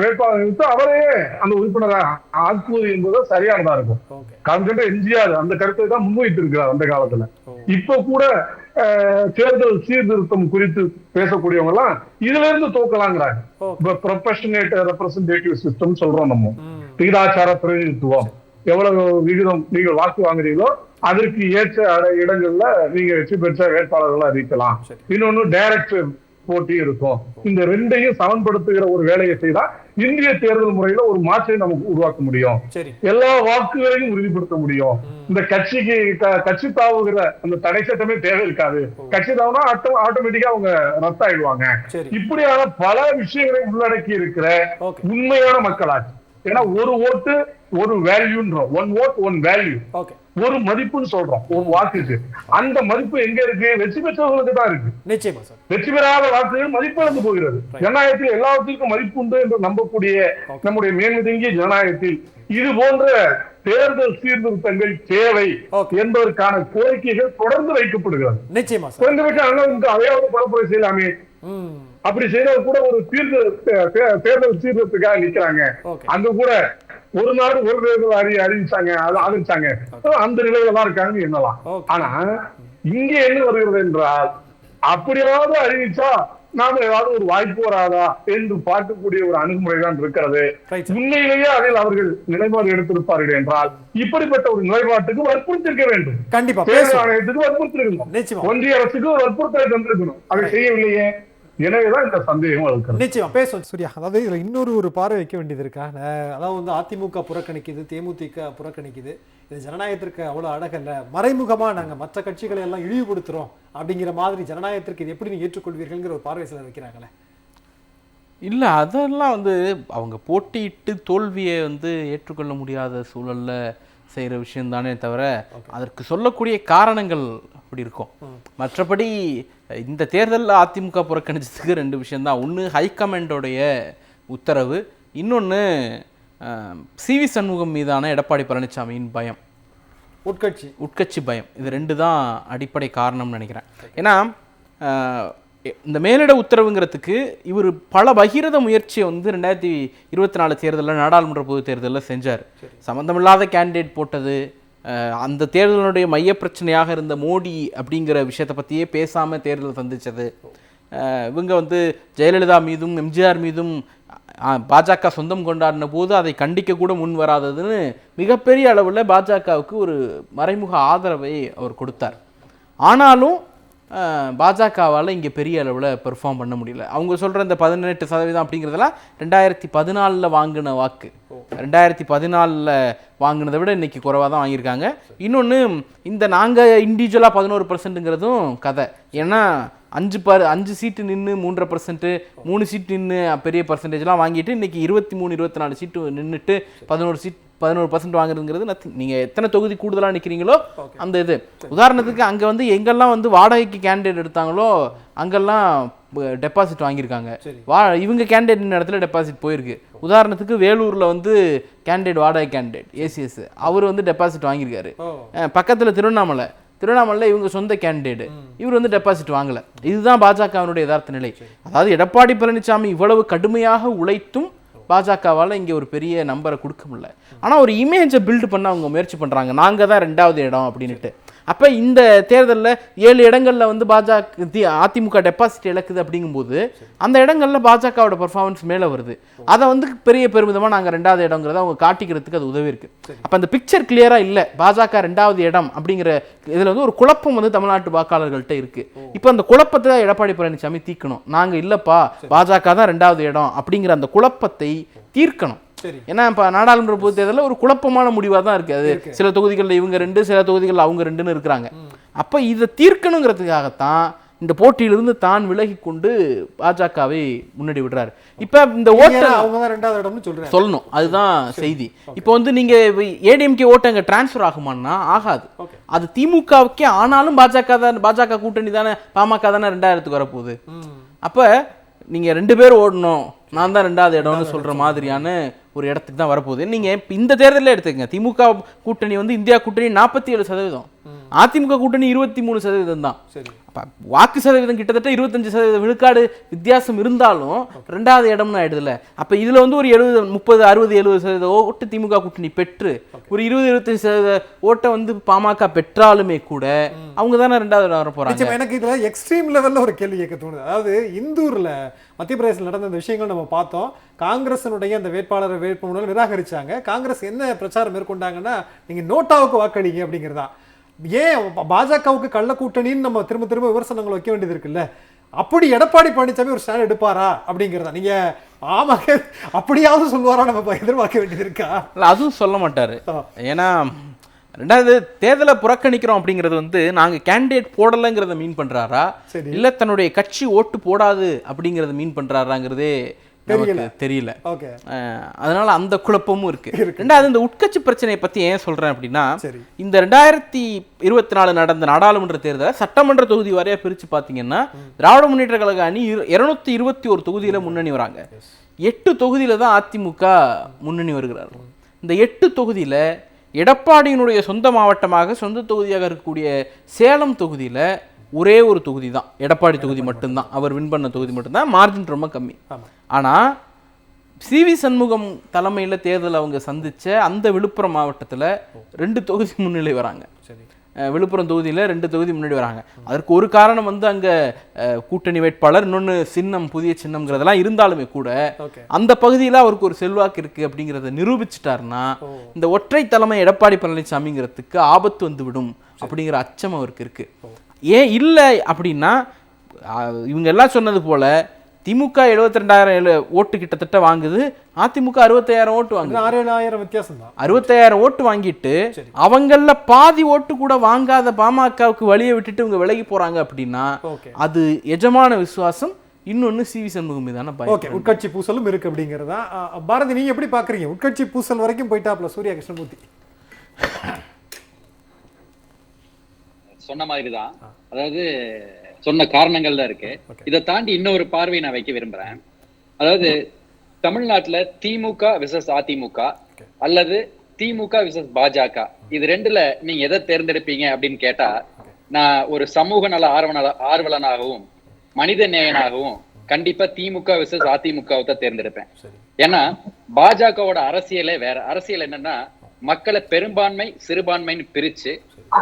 வேட்பாளர் எடுத்து அவரே அந்த உறுப்பினரை ஆக்குவது என்பது சரியானதா இருக்கும். காரணம் எம்ஜிஆர் அந்த கருத்தை தான் முன்வைத்து இருக்கிறார் அந்த காலத்துல. இப்ப கூட தேர்தல் சீர்திருத்தம் குறித்து பேசக்கூடியவங்க எல்லாம் இதுல இருந்து தோக்கலாங்கிறாங்க. ப்ரொபஷனேட் ரெப்ரசன்டேட்டிவ் சிஸ்டம் சொல்றோம் நம்ம, விகிதாச்சார பிரதிநிதித்துவம், எவ்வளவு விகிதம் நீங்கள் வாக்கு வாங்குறீங்களோ அதற்கு ஏற்ற இடங்கள்ல நீங்க வெற்றி பெற்ற வேட்பாளர்களை அறிவிக்கலாம். இன்னொன்னு டைரக்ட் போட்டி இருக்கும். இந்த ரெண்டையும் சமன்படுத்துகிற ஒரு வேலையை செய்தா இந்திய தேர்தல் முறையில ஒரு மாற்றத்தை நமக்கு உருவாக்க முடியும், எல்லா வாக்குகளையும் உறுதிப்படுத்த முடியும். இந்த கட்சி தாவுகிற அந்த தடை சட்டமே தேவை இருக்காது. கட்சி தாவுனா ஆட்டோமேட்டிக்கா அவங்க ரத்தாயிடுவாங்க. இப்படியான பல விஷயங்களை உள்ளடக்கி இருக்கிற உண்மையான மக்களாட்சி. ஏன்னா ஒரு ஓட்டு ஒரு வேல்யூன்றோம், ஒன் ஓட் ஒன் வேல்யூ, ஒரு மதிப்புன்னு சொல்றோம் ஒரு வாக்குக்கு. அந்த மதிப்பு எங்க இருக்கு? வெற்றி பெற்றவர்களுக்கு தான் இருக்கு. நிச்சயமா சார், வெற்றி பெறாத வாக்குகள் மதிப்பிழந்து போகிறது. ஜனநாயகத்தில் எல்லாவற்றிற்கும் மதிப்பு உண்டு என்று நம்பக்கூடிய நம்முடைய மேன்மை தங்கிய ஜனநாயகத்தில் இது போன்ற தேர்தல் சீர்திருத்தங்கள் தேவை என்பதற்கான கோரிக்கைகள் தொடர்ந்து வைக்கப்படுகிறது. நிச்சயமா குறைந்தபட்சம் அதையாவது பரப்புரை செய்யலாமே. அப்படி செய்யறது கூட ஒரு தேர்தல் சீர்திருத்தத்துக்காக நிக்கிறாங்க. அங்க கூட ஒரு நாடு ஒரு தேர்தல் அறிவிச்சாங்க, அதை ஆதரிச்சாங்க. அந்த நிலையில தான் இருக்காங்க என்னலாம். ஆனா இங்க என்ன வருகிறது என்றால், அப்படியாவது அறிவிச்சா நாம ஏதாவது ஒரு வாய்ப்பு வராதா என்று பார்க்கக்கூடிய ஒரு அணுகுமுறை தான் இருக்கிறது. உண்மையிலேயே அதில் அவர்கள் நிலைப்பாடு எடுத்திருப்பார்கள் என்றால் இப்படிப்பட்ட ஒரு நிலைப்பாட்டுக்கு வற்புறுத்திருக்க வேண்டும். கண்டிப்பா தேர்தல் ஆணையத்துக்கு வற்புறுத்திருக்கணும், ஒன்றிய அரசுக்கு வற்புறுத்தலை தந்திருக்கணும். அதை செய்யவில்லையே. எனவேதான் இந்த சந்தேகம் இருக்கிறது. நிச்சயமா பேசுவோம் சூர்யா. அதாவது இதுல இன்னொரு பார்வை வைக்க வேண்டியது இருக்கா? அதாவது அதிமுக புறக்கணிக்குது, தேமுதிக புறக்கணிக்குது. இது ஜனநாயகத்திற்கு அவ்வளவு அழகல்ல, மறைமுகமா நாங்க மற்ற கட்சிகளை எல்லாம் இழிவுபடுத்துறோம் அப்படிங்கிற மாதிரி ஜனநாயகத்திற்கு இது எப்படி நீங்க ஏற்றுக்கொள்வீர்கள்ங்கிற ஒரு பார்வை சிலர் வைக்கிறாங்களே. இல்ல அதெல்லாம் அவங்க போட்டியிட்டு தோல்வியை ஏற்றுக்கொள்ள முடியாத சூழல்ல செய்கிற விஷயம் தானே தவிர அதற்கு சொல்லக்கூடிய காரணங்கள் அப்படி இருக்கும். மற்றபடி இந்த தேர்தலில் அதிமுக புறக்கணிச்சதுக்கு 2 விஷயம்தான். ஒன்று ஹைகமாண்டோடைய உத்தரவு, இன்னொன்று சிவி சண்முகம் மீதான எடப்பாடி பழனிசாமியின் பயம், உட்கட்சி பயம். இது 2 தான் அடிப்படை காரணம்னு நினைக்கிறேன். ஏன்னா இந்த மேலிட உத்தரவுங்கிறதுக்கு இவர் பல பகிரத முயற்சியை 2024 தேர்தலில், நாடாளுமன்ற பொது தேர்தலில் செஞ்சார். சம்மந்தமில்லாத கேண்டிடேட் போட்டது, அந்த தேர்தலுடைய மைய பிரச்சனையாக இருந்த மோடி அப்படிங்கிற விஷயத்தை பற்றியே பேசாமல் தேர்தல் சந்தித்தது. இவங்க ஜெயலலிதா மீதும் எம்ஜிஆர் மீதும் பாஜக சொந்தம் கொண்டாடின போது அதை கண்டிக்க கூட முன் வராததுன்னு மிகப்பெரிய அளவில் பாஜகவுக்கு ஒரு மறைமுக ஆதரவை அவர் கொடுத்தார். ஆனாலும் பாஜகவால் இங்கே பெரிய அளவில் பெர்ஃபார்ம் பண்ண முடியல. அவங்க சொல்கிற இந்த 18% அப்படிங்கிறதெல்லாம் 2014 வாங்கின வாக்கு. 2014 வாங்கினதை விட இன்றைக்கி குறைவாக தான் வாங்கியிருக்காங்க. இன்னொன்று இந்த நாங்கள் இண்டிவிஜுவலாக 11%ங்கிறதும் கதை. ஏன்னா 5 சீட்டு நின்று 3.5%, 3 சீட்டு நின்று பெரிய பர்சன்டேஜ்லாம் வாங்கிட்டு இன்றைக்கி 23-24 சீட்டு நின்றுட்டு 11% வாங்குறதுங்கிறது நத்திங். நீங்கள் எத்தனை தொகுதி கூடுதலாக நிற்கிறீங்களோ அந்த இது. உதாரணத்துக்கு அங்கே எங்கெல்லாம் வாடகைக்கு கேண்டிடேட் எடுத்தாங்களோ அங்கெல்லாம் டெபாசிட் வாங்கியிருக்காங்க. இவங்க கேண்டிடேட் நின்ற இடத்துல டெபாசிட் போயிருக்கு. உதாரணத்துக்கு வேலூரில் கேண்டிடேட் வாடகை கேண்டிடேட் ஏசிஎஸ் அவர் டெபாசிட் வாங்கியிருக்காரு. பக்கத்தில் திருவண்ணாமலை இவங்க சொந்த கேண்டிடேட், இவர் டெபாசிட் வாங்கலை. இதுதான் பாஜகவினுடைய யதார்த்த நிலை. அதாவது எடப்பாடி பழனிசாமி இவ்வளவு கடுமையாக உழைத்தும் பாஜகவால் இங்கே ஒரு பெரிய நம்பரை கொடுக்க முடியல. ஆனால் ஒரு இமேஜை பில்டு பண்ண அவங்க முயற்சி பண்ணுறாங்க, நாங்கள் தான் 2வது இடம் அப்படின்ட்டு. அப்போ இந்த தேர்தலில் 7 இடங்களில் அதிமுக டெபாசிட் இழக்குது அப்படிங்கும்போது அந்த இடங்களில் பாஜகவோட பர்ஃபார்மன்ஸ் மேலே வருது. அதை பெரிய பெருமிதமாக நாங்கள் 2வது இடங்கிறத அவங்க காட்டிக்கிறதுக்கு அது உதவி இருக்குது. அப்போ அந்த பிக்சர் கிளியராக இல்லை. பாஜக 2வது இடம் அப்படிங்கிற இதில் ஒரு குழப்பம் தமிழ்நாட்டு வாக்காளர்கள்ட்ட இருக்குது. இப்போ அந்த குழப்பத்தை எடப்பாடி பழனிசாமி தீர்க்கணும். நாங்கள் இல்லைப்பா பாஜக தான் 2வது இடம் அப்படிங்கிற அந்த குழப்பத்தை தீர்க்கணும். ஏன்னா இப்போ நாடாளுமன்ற பொது தேர்தலில் ஒரு குழப்பமான முடிவாக தான் இருக்குது. அது சில தொகுதிகளில் இவங்க 2, சில தொகுதிகளில் அவங்க 2ன்னு இருக்கிறாங்க. அப்போ இதை தீர்க்கணுங்கிறதுக்காகத்தான் இந்த போட்டியிலிருந்து தான் விலகி கொண்டு பாஜகவை முன்னாடி விடுறாரு. இப்போ இந்த ஓட்டை சொல்லணும், அதுதான் செய்தி. இப்போ நீங்க ஏடிஎம்கே ஓட்டை அங்கே டிரான்ஸ்ஃபர் ஆகுமான்னா ஆகாது. அது திமுகவுக்கே ஆனாலும் பாஜக கூட்டணி தானே, பாமக தானே 2ஆயிரத்துக்கு வரப்போகுது. அப்போ நீங்க 2 பேர் ஓடணும், நான் தான் 2வது இடம்னு சொல்ற மாதிரியான ஒரு இடத்துக்கு தான் வரப்போகுது. நீங்க இந்த தேர்தலில் எடுத்துக்கங்க, திமுக கூட்டணி இந்தியா கூட்டணி 47%, அதிமுக கூட்டணி 23% தான். வாக்கு சதவீதம் கிட்டத்தட்ட 25% விழுக்காடு வித்தியாசம் இருந்தாலும் 2வது இடம்னு ஆயிடுதுல. அப்ப இதுல ஒரு 30-60-70% ஓட்டு திமுக கூட்டணி பெற்று ஒரு 20-25% ஓட்டை பாமக பெற்றாலுமே கூட அவங்க தானே 2வது இடம் வர போறாங்க. எனக்கு இதுல எக்ஸ்ட்ரீம் லெவல்ல ஒரு கேள்வி கேட்க தோணுது. அதாவது இந்தூர்ல மத்திய பிரதேசத்தில் நடந்த இந்த விஷயங்கள் நம்ம பார்த்தோம். காங்கிரஸினுடைய அந்த வேட்பாளர் நிராகரிச்சாங்க. காங்கிரஸ் என்ன பிரச்சாரம் மேற்கொண்டாங்கன்னா, நீங்க நோட்டாவுக்கு வாக்களிங்க அப்படிங்கிறதா. ஏன் பாஜகவுக்கு கள்ள கூட்டணின்னு நம்ம திரும்ப திரும்ப விமர்சனங்கள் வைக்க வேண்டியது இருக்குல்ல? அப்படி எடப்பாடி பழனிசாமி ஒரு ஸ்டாண்ட் எடுப்பாரா அப்படிங்கிறதா? நீங்க ஆமாங்க அப்படியாவது சொல்லுவாரா நம்ம எதிர்பார்க்க வேண்டியது இருக்கா? அதுவும் சொல்ல மாட்டாரு. ஏன்னா 2வது தேர்தலை புறக்கணிக்கிறோம் அப்படிங்கிறது நாங்க கேண்டிடேட் போடலைங்கிறத மீன் பண்றாரா, இல்ல தன்னுடைய கட்சி ஓட்டு போடாது அப்படிங்கறத மீன் பண்றாராங்கிறதே தெரியல. அதனால அந்த குழப்பமும் இருக்கு. 2வது இந்த உட்கட்சி பிரச்சனையை பத்தி ஏன் சொல்றேன் அப்படின்னா, இந்த 2024 நடந்த நாடாளுமன்ற தேர்தலை சட்டமன்ற தொகுதி வரையா பிரிச்சு பாத்தீங்கன்னா திராவிட முன்னேற்ற கழக அணி 221 தொகுதியில முன்னணி வராங்க. 8 தொகுதியில தான் அதிமுக முன்னணி வருகிறார்கள். இந்த 8 தொகுதியில எடப்பாடியினுடைய சொந்த மாவட்டமாக சொந்த தொகுதியாக இருக்கக்கூடிய சேலம் தொகுதியில் ஒரே ஒரு தொகுதி தான், எடப்பாடி தொகுதி மட்டும்தான், அவர் வின் பண்ண தொகுதி மட்டும்தான், மார்ஜின் ரொம்ப கம்மி. ஆனால் சிவி சண்முகம் தலைமையில் தேர்தல் அவங்க சந்தித்த அந்த விழுப்புரம் மாவட்டத்தில் 2 தொகுதி முன்னிலை வராங்க. விழுப்புரம் தொகுதியில் 2 தொகுதி முன்னாடி வராங்க. அதற்கு ஒரு காரணம் வந்து அங்கே கூட்டணி வேட்பாளர், இன்னொன்று சின்னம், புதிய சின்னம்ங்கிறதெல்லாம் இருந்தாலுமே கூட அந்த பகுதியில் அவருக்கு ஒரு செல்வாக்கு இருக்குது அப்படிங்கிறத நிரூபிச்சிட்டாருன்னா இந்த ஒற்றை தலைமை எடப்பாடி பழனிசாமிங்கிறதுக்கு ஆபத்து வந்துவிடும் அப்படிங்கிற அச்சம் அவருக்கு இருக்குது. ஏன் இல்லை அப்படின்னா, இவங்க எல்லாம் சொன்னது போல திமுக 72,000 ஓட்டு கிட்டத்தட்ட வாங்குது, அதிமுக 65,000 ஓட்டு வாங்குது. 6,000 வித்தியாசம் தான். 65,000 ஓட்டு வாங்கிட்டு அவங்கள பாதி ஓட்டு கூட வாங்காத பாமகவுக்கு வழியை விட்டுட்டு இவங்க விலகி போறாங்க அப்படின்னா அது எஜமான விசுவாசம், இன்னொன்னு சிவி சண்முகம் மீதான பயம். ஓகே, உட்கட்சி பூசலும் இருக்கு அப்படிங்கிறதா. பாரதி, நீங்க எப்படி பாக்குறீங்க? உட்கட்சி பூசல் வரைக்கும் போயிட்டாப்ல சூர்யா கிருஷ்ணமூர்த்தி. சொன்ன மாதிரிதான், அதாவது சொன்ன காரணங்கள் தான் இருக்கு. இதை தாண்டி இன்னொரு பார்வை நான் வைக்க விரும்புறேன். அதாவது தமிழ்நாட்டுல திமுக விசஸ் அதிமுக அல்லது திமுக விசஸ் பாஜக, இது ரெண்டுல நீங்க எதை தேர்ந்தெடுப்பீங்க அப்படின்னு கேட்டா, நான் ஒரு சமூக நல ஆர்வலனாகவும் மனித நேயனாகவும் கண்டிப்பா திமுக விசஸ் அதிமுகவை தான் தேர்ந்தெடுப்பேன். ஏன்னா பாஜகவோட அரசியலே வேற. அரசியல் என்னன்னா, மக்களை பெரும்பான்மை சிறுபான்மைன்னு பிரிச்சு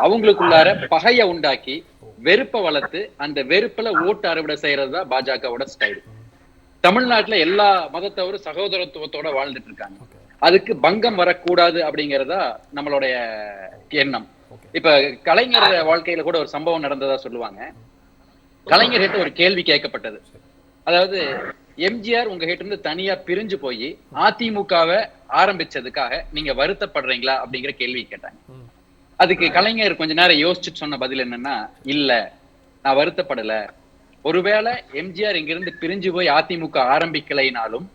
அவங்களுக்குள்ளார பகைய உண்டாக்கி வெறுப்பை வளர்த்து அந்த வெறுப்புல ஓட்டு அறுவடை செய்யறதுதான் பாஜகவோட ஸ்டைல். தமிழ்நாட்டுல எல்லா மதத்தவரும் சகோதரத்துவத்தோட வாழ்ந்துட்டு இருக்காங்க. அதுக்கு பங்கம் வரக்கூடாது அப்படிங்கறதா நம்மளுடைய எண்ணம். இப்ப கலைஞர் வாழ்க்கையில கூட ஒரு சம்பவம் நடந்ததா சொல்லுவாங்க. கலைஞர் கிட்ட ஒரு கேள்வி கேட்கப்பட்டது. அதாவது எம்ஜிஆர் உங்க கிட்ட இருந்து தனியா பிரிஞ்சு போய் அதிமுகவை ஆரம்பிச்சதுக்காக நீங்க வருத்தப்படுறீங்களா அப்படிங்கிற கேள்வி கேட்டாங்க. அதுக்கு கலைஞர் கொஞ்ச நேரம் யோசிச்சுட்டு சொன்ன பதில் என்னன்னா, இல்ல நான் வருத்தப்படல. ஒருவேளை எம்ஜிஆர் இங்கிருந்து பிரிஞ்சு போய் அதிமுக ஆரம்பிக்கலைனாலும்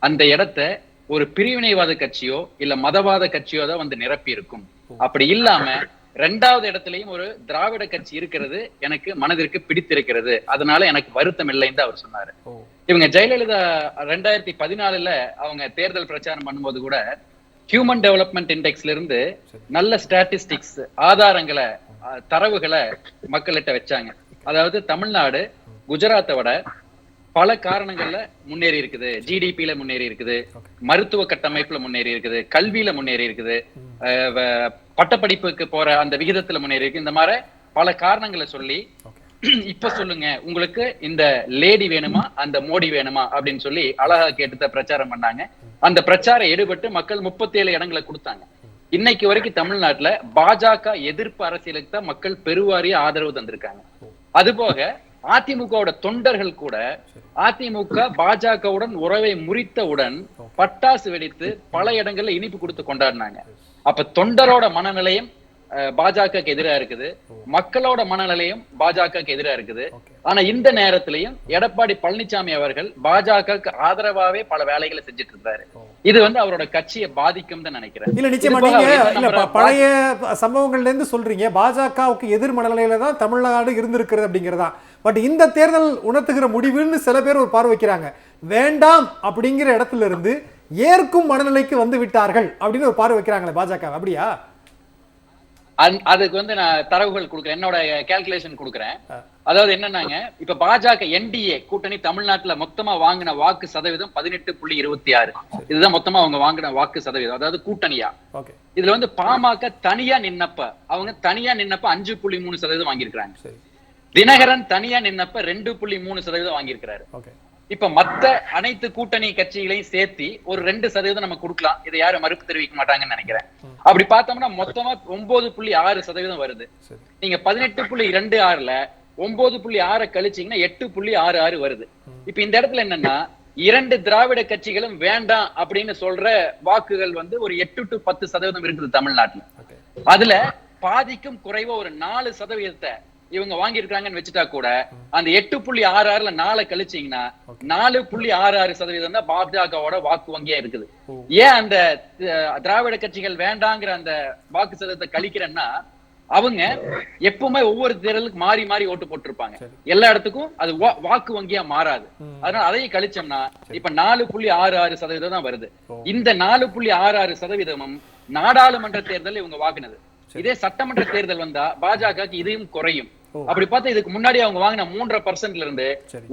அந்த இடத்த ஒரு பிரிவினைவாத கட்சியோ இல்ல மதவாத கட்சியோ தான் வந்து நிரப்பி இருக்கும். அப்படி இல்லாம 2வது இடத்துலயும் ஒரு திராவிட கட்சி இருக்கிறது எனக்கு மனதிற்கு பிடித்திருக்கிறது, அதனால எனக்கு வருத்தம் இல்லைன்னு அவர் சொன்னாரு. இவங்க ஜெயலலிதா 2014 அவங்க தேர்தல் பிரச்சாரம் பண்ணும்போது கூட ஹியூமன் டெவலப்மெண்ட் இண்டெக்ஸ்ல இருந்து நல்ல ஸ்டாட்டிஸ்டிக்ஸ் ஆதாரங்களை தரவுகளை மக்கள்கிட்ட வச்சாங்க. அதாவது தமிழ்நாடு குஜராத்தை விட பல காரணங்கள்ல முன்னேறி இருக்குது. ஜிடிபியில முன்னேறி இருக்குது, மருத்துவ கட்டமைப்புல முன்னேறி இருக்குது, கல்வியில முன்னேறி இருக்குது, பட்டப்படிப்புக்கு போற அந்த விகிதத்துல முன்னேறி இருக்கு. இந்த மாதிரி பல காரணங்களை சொல்லி இப்ப சொல்லுங்க உங்களுக்கு இந்த லேடி வேணுமா அந்த மோடி வேணுமா அப்படின்னு சொல்லி அழகா கேட்டுத பிரச்சாரம் பண்ணாங்க. அந்த பிரச்சாரம் எடுபட்டு மக்கள் 37 இடங்களை கொடுத்தாங்க. இன்னைக்கு வரைக்கும் தமிழ்நாட்டுல பாஜக எதிர்ப்பு அரசியலுக்கு தான் மக்கள் பெருவாரிய ஆதரவு தந்திருக்காங்க. அதுபோக அதிமுகவோட தொண்டர்கள் கூட அதிமுக பாஜகவுடன் உறவை முறித்தவுடன் பட்டாசு வெடித்து பல இடங்கள்ல இனிப்பு கொடுத்து கொண்டாடினாங்க. அப்ப தொண்டரோட மனநிலையம் பாஜகக்கு எதிராக இருக்குது, மக்களோட மனநிலையும் பாஜகக்கு எதிராக இருக்குது. ஆனா இந்த நேரத்திலையும் எடப்பாடி பழனிசாமி அவர்கள் பாஜகக்கு ஆதரவாவே பல வேலைகளை செஞ்சுட்டு இருக்காரு. இது வந்து அவரோட கட்சியை பாதிக்கும் தான் நினைக்கிறேன். இல்ல நிச்சயமா நீங்க பழைய சம்பவங்கள்ல இருந்து சொல்றீங்க பாஜகவுக்கு எதிர் மனநிலையில தான் தமிழ்நாடு இருந்திருக்கிறது அப்படிங்கிறதா. பட் இந்த தேர்தல் உணர்த்துகிற முடிவுன்னு சில பேர் ஒரு பார்வை வைக்கிறாங்க. வேண்டாம் அப்படிங்கிற இடத்துல இருந்து ஏற்கும் மனநிலைக்கு வந்து விட்டார்கள் அப்படின்னு ஒரு பார்வை வைக்கிறாங்களே பாஜக, அப்படியா? அதுக்கு வந்து நான் தரவுகள் கொடுக்குறேன், என்னோட கால்குலேஷன் கொடுக்குறேன். அதாவது என்னன்னாங்க, இப்ப பாஜக என்டிஏ கூட்டணி தமிழ்நாட்டுல மொத்தமா வாங்கின வாக்கு சதவீதம் 18.26. இதுதான் மொத்தமா அவங்க வாங்கின வாக்கு சதவீதம், அதாவது கூட்டணியா. இதுல வந்து பாமக தனியா நின்னப்ப 5.3% வாங்கியிருக்கிறாங்க. தினகரன் தனியா நின்னப்ப 2.3% வாங்கியிருக்கிறாரு. இப்ப மத்த அனைத்து கூட்டணி கட்சிகளையும் சேர்த்து ஒரு 2% நம்ம கொடுக்கலாம். இதை யாரும் மறுப்பு தெரிவிக்க மாட்டாங்கன்னு நினைக்கிறேன். அப்படி பார்த்தோம்னா மொத்தமா 9.6% வருது. நீங்க 18.26ல 9.6 கழிச்சீங்கன்னா 8.66 வருது. இப்ப இந்த இடத்துல என்னன்னா 2 திராவிட கட்சிகளும் வேண்டாம் அப்படின்னு சொல்ற வாக்குகள் வந்து ஒரு 8 to 10% இருக்குது தமிழ்நாட்டுல. அதுல பாதிக்கும் குறைவா ஒரு 4% இவங்க வாங்கி இருக்காங்கன்னு வச்சுட்டா கூட அந்த 8.66ல 4 கழிச்சீங்கன்னா 4.66% தான் பாஜகவோட வாக்கு வங்கியா இருக்குது. ஏன் அந்த திராவிட கட்சிகள் வேண்டாங்கிற அந்த வாக்கு சதவீதத்தை கழிக்கிறேன்னா, அவங்க எப்பவுமே ஒவ்வொரு தேர்தலுக்கு மாறி மாறி ஓட்டு போட்டிருப்பாங்க. எல்லா இடத்துக்கும் அது வாக்கு வங்கியா மாறாது. அதனால அதையும் கழிச்சோம்னா இப்ப 4.66% தான் வருது. இந்த 4.66% நாடாளுமன்ற தேர்தல் இவங்க வாங்கினது. இதே சட்டமன்ற தேர்தல் வந்தா பாஜகக்கு இதையும் குறையும். அப்படி பார்த்தா இதுக்கு முன்னாடி அவங்க வாங்கின 3.5% இருந்து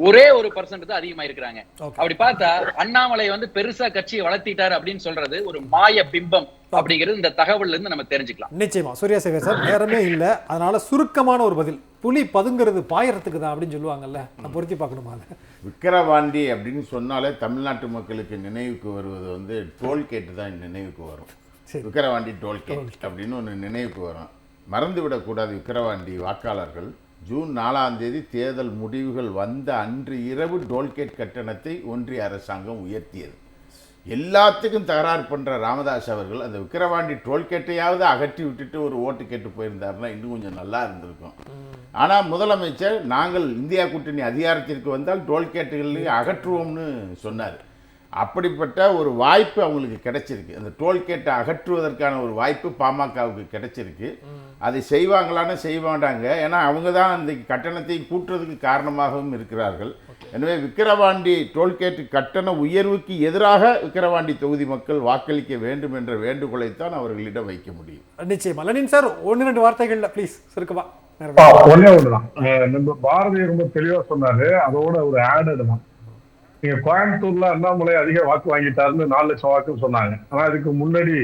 ஒரே 1% தான் அதிகமா இருக்கிறாங்க. அப்படி பார்த்தா அண்ணாமலை வந்து பெருசா கட்சியை வளர்த்திட்டாரு அப்படின்னு சொல்றது ஒரு மாய பிம்பம் அப்படிங்கிறது இந்த தகவல்ல இருந்து நம்ம தெரிஞ்சுக்கலாம். நிச்சயமா சூர்யா சேகர் சார், நேரமே இல்ல, அதனால சுருக்கமான ஒரு பதில். புலி பதுங்கிறது பாயறதுக்கு தான் அப்படின்னு சொல்லுவாங்கல்ல, நான் பொருத்தி பார்க்கணுமா? விக்கிரவாண்டி அப்படின்னு சொன்னாலே தமிழ்நாட்டு மக்களுக்கு நினைவுக்கு வருவது வந்து டோல்கேட்டு தான் நினைவுக்கு வரும். விக்கிரவாண்டி டோல்கேட் அப்படின்னு ஒன்று நினைவுக்கு வரும். மறந்துவிடக்கூடாது, விக்கிரவாண்டி வாக்காளர்கள் ஜூன் 4ஆம் தேதி தேர்தல் முடிவுகள் வந்த அன்று இரவு டோல்கேட் கட்டணத்தை ஒன்றிய அரசாங்கம் உயர்த்தியது. எல்லாத்துக்கும் தகராறு பண்ணுற ராமதாஸ் அவர்கள் அந்த விக்கிரவாண்டி டோல்கேட்டையாவது அகற்றி விட்டுட்டு ஒரு ஓட்டு கேட்டு போயிருந்தாருன்னா இன்னும் கொஞ்சம் நல்லா இருந்திருக்கும். ஆனால் முதலமைச்சர் நாங்கள் இந்தியா கூட்டணி அதிகாரத்திற்கு வந்தால் டோல்கேட்டுகளையும் அகற்றுவோம்னு சொன்னார். அப்படிப்பட்ட ஒரு வாய்ப்பு அவங்களுக்கு கிடைச்சிருக்கு. அந்த டோல்கேட்டை அகற்றுவதற்கான ஒரு வாய்ப்பு பாமகவுக்கு கிடைச்சிருக்கு. அதை செய்வாங்களான்னு செய்ய மாட்டாங்க, ஏன்னா அவங்க தான் அந்த கட்டணத்தை கூட்டுறதுக்கு காரணமாகவும் இருக்கிறார்கள். எனவே விக்கிரவாண்டி டோல்கேட் கட்டண உயர்வுக்கு எதிராக விக்கிரவாண்டி தொகுதி மக்கள் வாக்களிக்க வேண்டும் என்ற வேண்டுகோளைத்தான் அவர்களிடம் வைக்க முடியும். நிச்சயமா. லெனின் சார், 1-2 வார்த்தைகள்ல ப்ளீஸ் சுருக்கமா. ஒன்னே ஒண்ணுதான், நம்ம பாரதி ரொம்ப தெளிவா சொன்னாரு, அதோட ஒரு ஆடட் தான். நீங்க கோயம்புத்தூர்ல அண்ணாமலை அதிக வாக்கு வாங்கிட்டாருன்னு 4 லட்சம் வாக்குன்னு சொன்னாங்க. ஆனா அதுக்கு முன்னாடி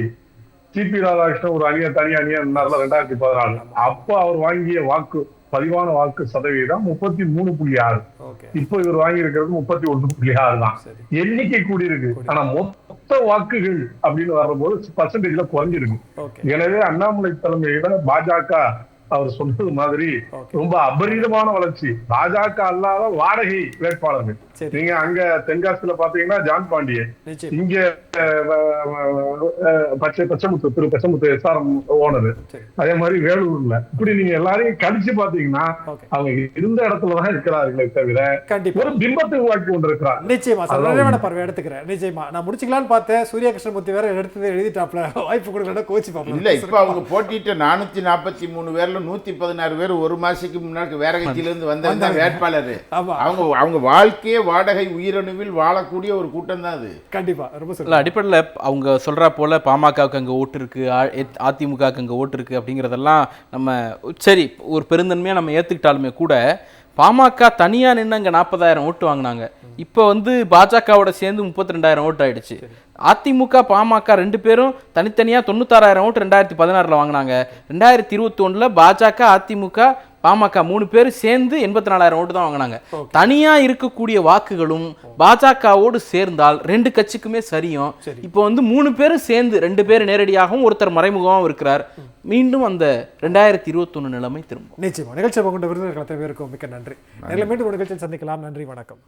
சிபி ராதாகிருஷ்ணன் ஒரு தனி அணியா இருந்தார்ல 2014. அப்ப அவர் வாங்கிய வாக்கு பதிவான வாக்கு சதவீதம் 33.6. இப்போ இவர் வாங்கி இருக்கிறது 31.6 தான். எண்ணிக்கை கூடியிருக்கு, ஆனா மொத்த வாக்குகள் அப்படின்னு வரும்போது பர்சன்டேஜ்ல குறைஞ்சிருக்கு. எனவே அண்ணாமலை தலைமையில பாஜக அவர் சொன்னது மாதிரி ரொம்ப அபரீதமான வளர்ச்சி. பாஜக அல்லாத வாடகை வேட்பாளர்கள் நீங்க அங்க தென்காசியில பாத்தீங்கன்னா ஜான் பாண்டியன், இங்க பச்சைமுத்து எஸ்ஆர்எம் ஓனர், அதே மாதிரி வேலூர்ல, இப்படி நீங்க எல்லாரையும் கடிச்சு பாத்தீங்கன்னா அவங்க இருந்த இடத்துலதான் இருக்கிறார்களே தவிர ஒரு பிம்பத்தை உருவாக்கி கொண்டிருக்கிறார். நிச்சயமா பார்வை எடுத்துக்கிறேன். நிச்சயமா நான் முடிச்சுக்கலான்னு பார்த்தேன், சூர்யா கிருஷ்ணமூர்த்தி வேற எடுத்து எழுதிட்டாப்ல, வாய்ப்பு கொடுக்கல கோச்சு பாப்போம். இல்ல, இப்ப அவங்க போட்டிட்டு 443 பேர்ல 116 பேர் ஒரு மாசத்துக்கு முன்னாடி வேற கட்சியில இருந்து வந்த வேட்பாளர். அவங்க வாழ்க்கையே வாடகை உயிரணுவில் வாழக்கூடிய ஒரு கூட்டம் தான் அது. கண்டிப்பா ரொம்ப அடிப்படையில் அவங்க சொல்றா போல பாமகவுக்கு அங்கே ஓட்டு இருக்கு, அதிமுகவுக்கு அங்கே ஓட்டு இருக்கு அப்படிங்கிறதெல்லாம் நம்ம சரி ஒரு பெருந்தன்மையாக நம்ம ஏற்றுக்கிட்டாலுமே கூட பாமக தனியாக நின்று அங்கே 40,000 ஓட்டு வாங்கினாங்க. இப்போ வந்து பாஜகவோட சேர்ந்து 32,000 ஓட்டு ஆயிடுச்சு. அதிமுக பாமக 2 பேரும் தனித்தனியாக 96,000 ஓட்டு 2016 வாங்கினாங்க. 2021 பாஜக அதிமுக பாமக 3 பேர் சேர்ந்து 84,000 ஓட்டு தான் வாங்கினாங்க. தனியா இருக்கக்கூடிய வாக்குகளும் பாஜகவோடு சேர்ந்தால் 2 கட்சிக்குமே சரியும். இப்போ வந்து 3 பேரும் சேர்ந்து 2 பேர் நேரடியாகவும் ஒருத்தர் மறைமுகமாகவும் இருக்கிறார். மீண்டும் அந்த 2021 நிலைமை திரும்பும். நிச்சயமா. நிகழ்ச்சியை கொண்ட விருதுகளை பேருக்கும் மிக்க நன்றி. மீண்டும் ஒரு நிகழ்ச்சியில் சந்திக்கலாம். நன்றி, வணக்கம்.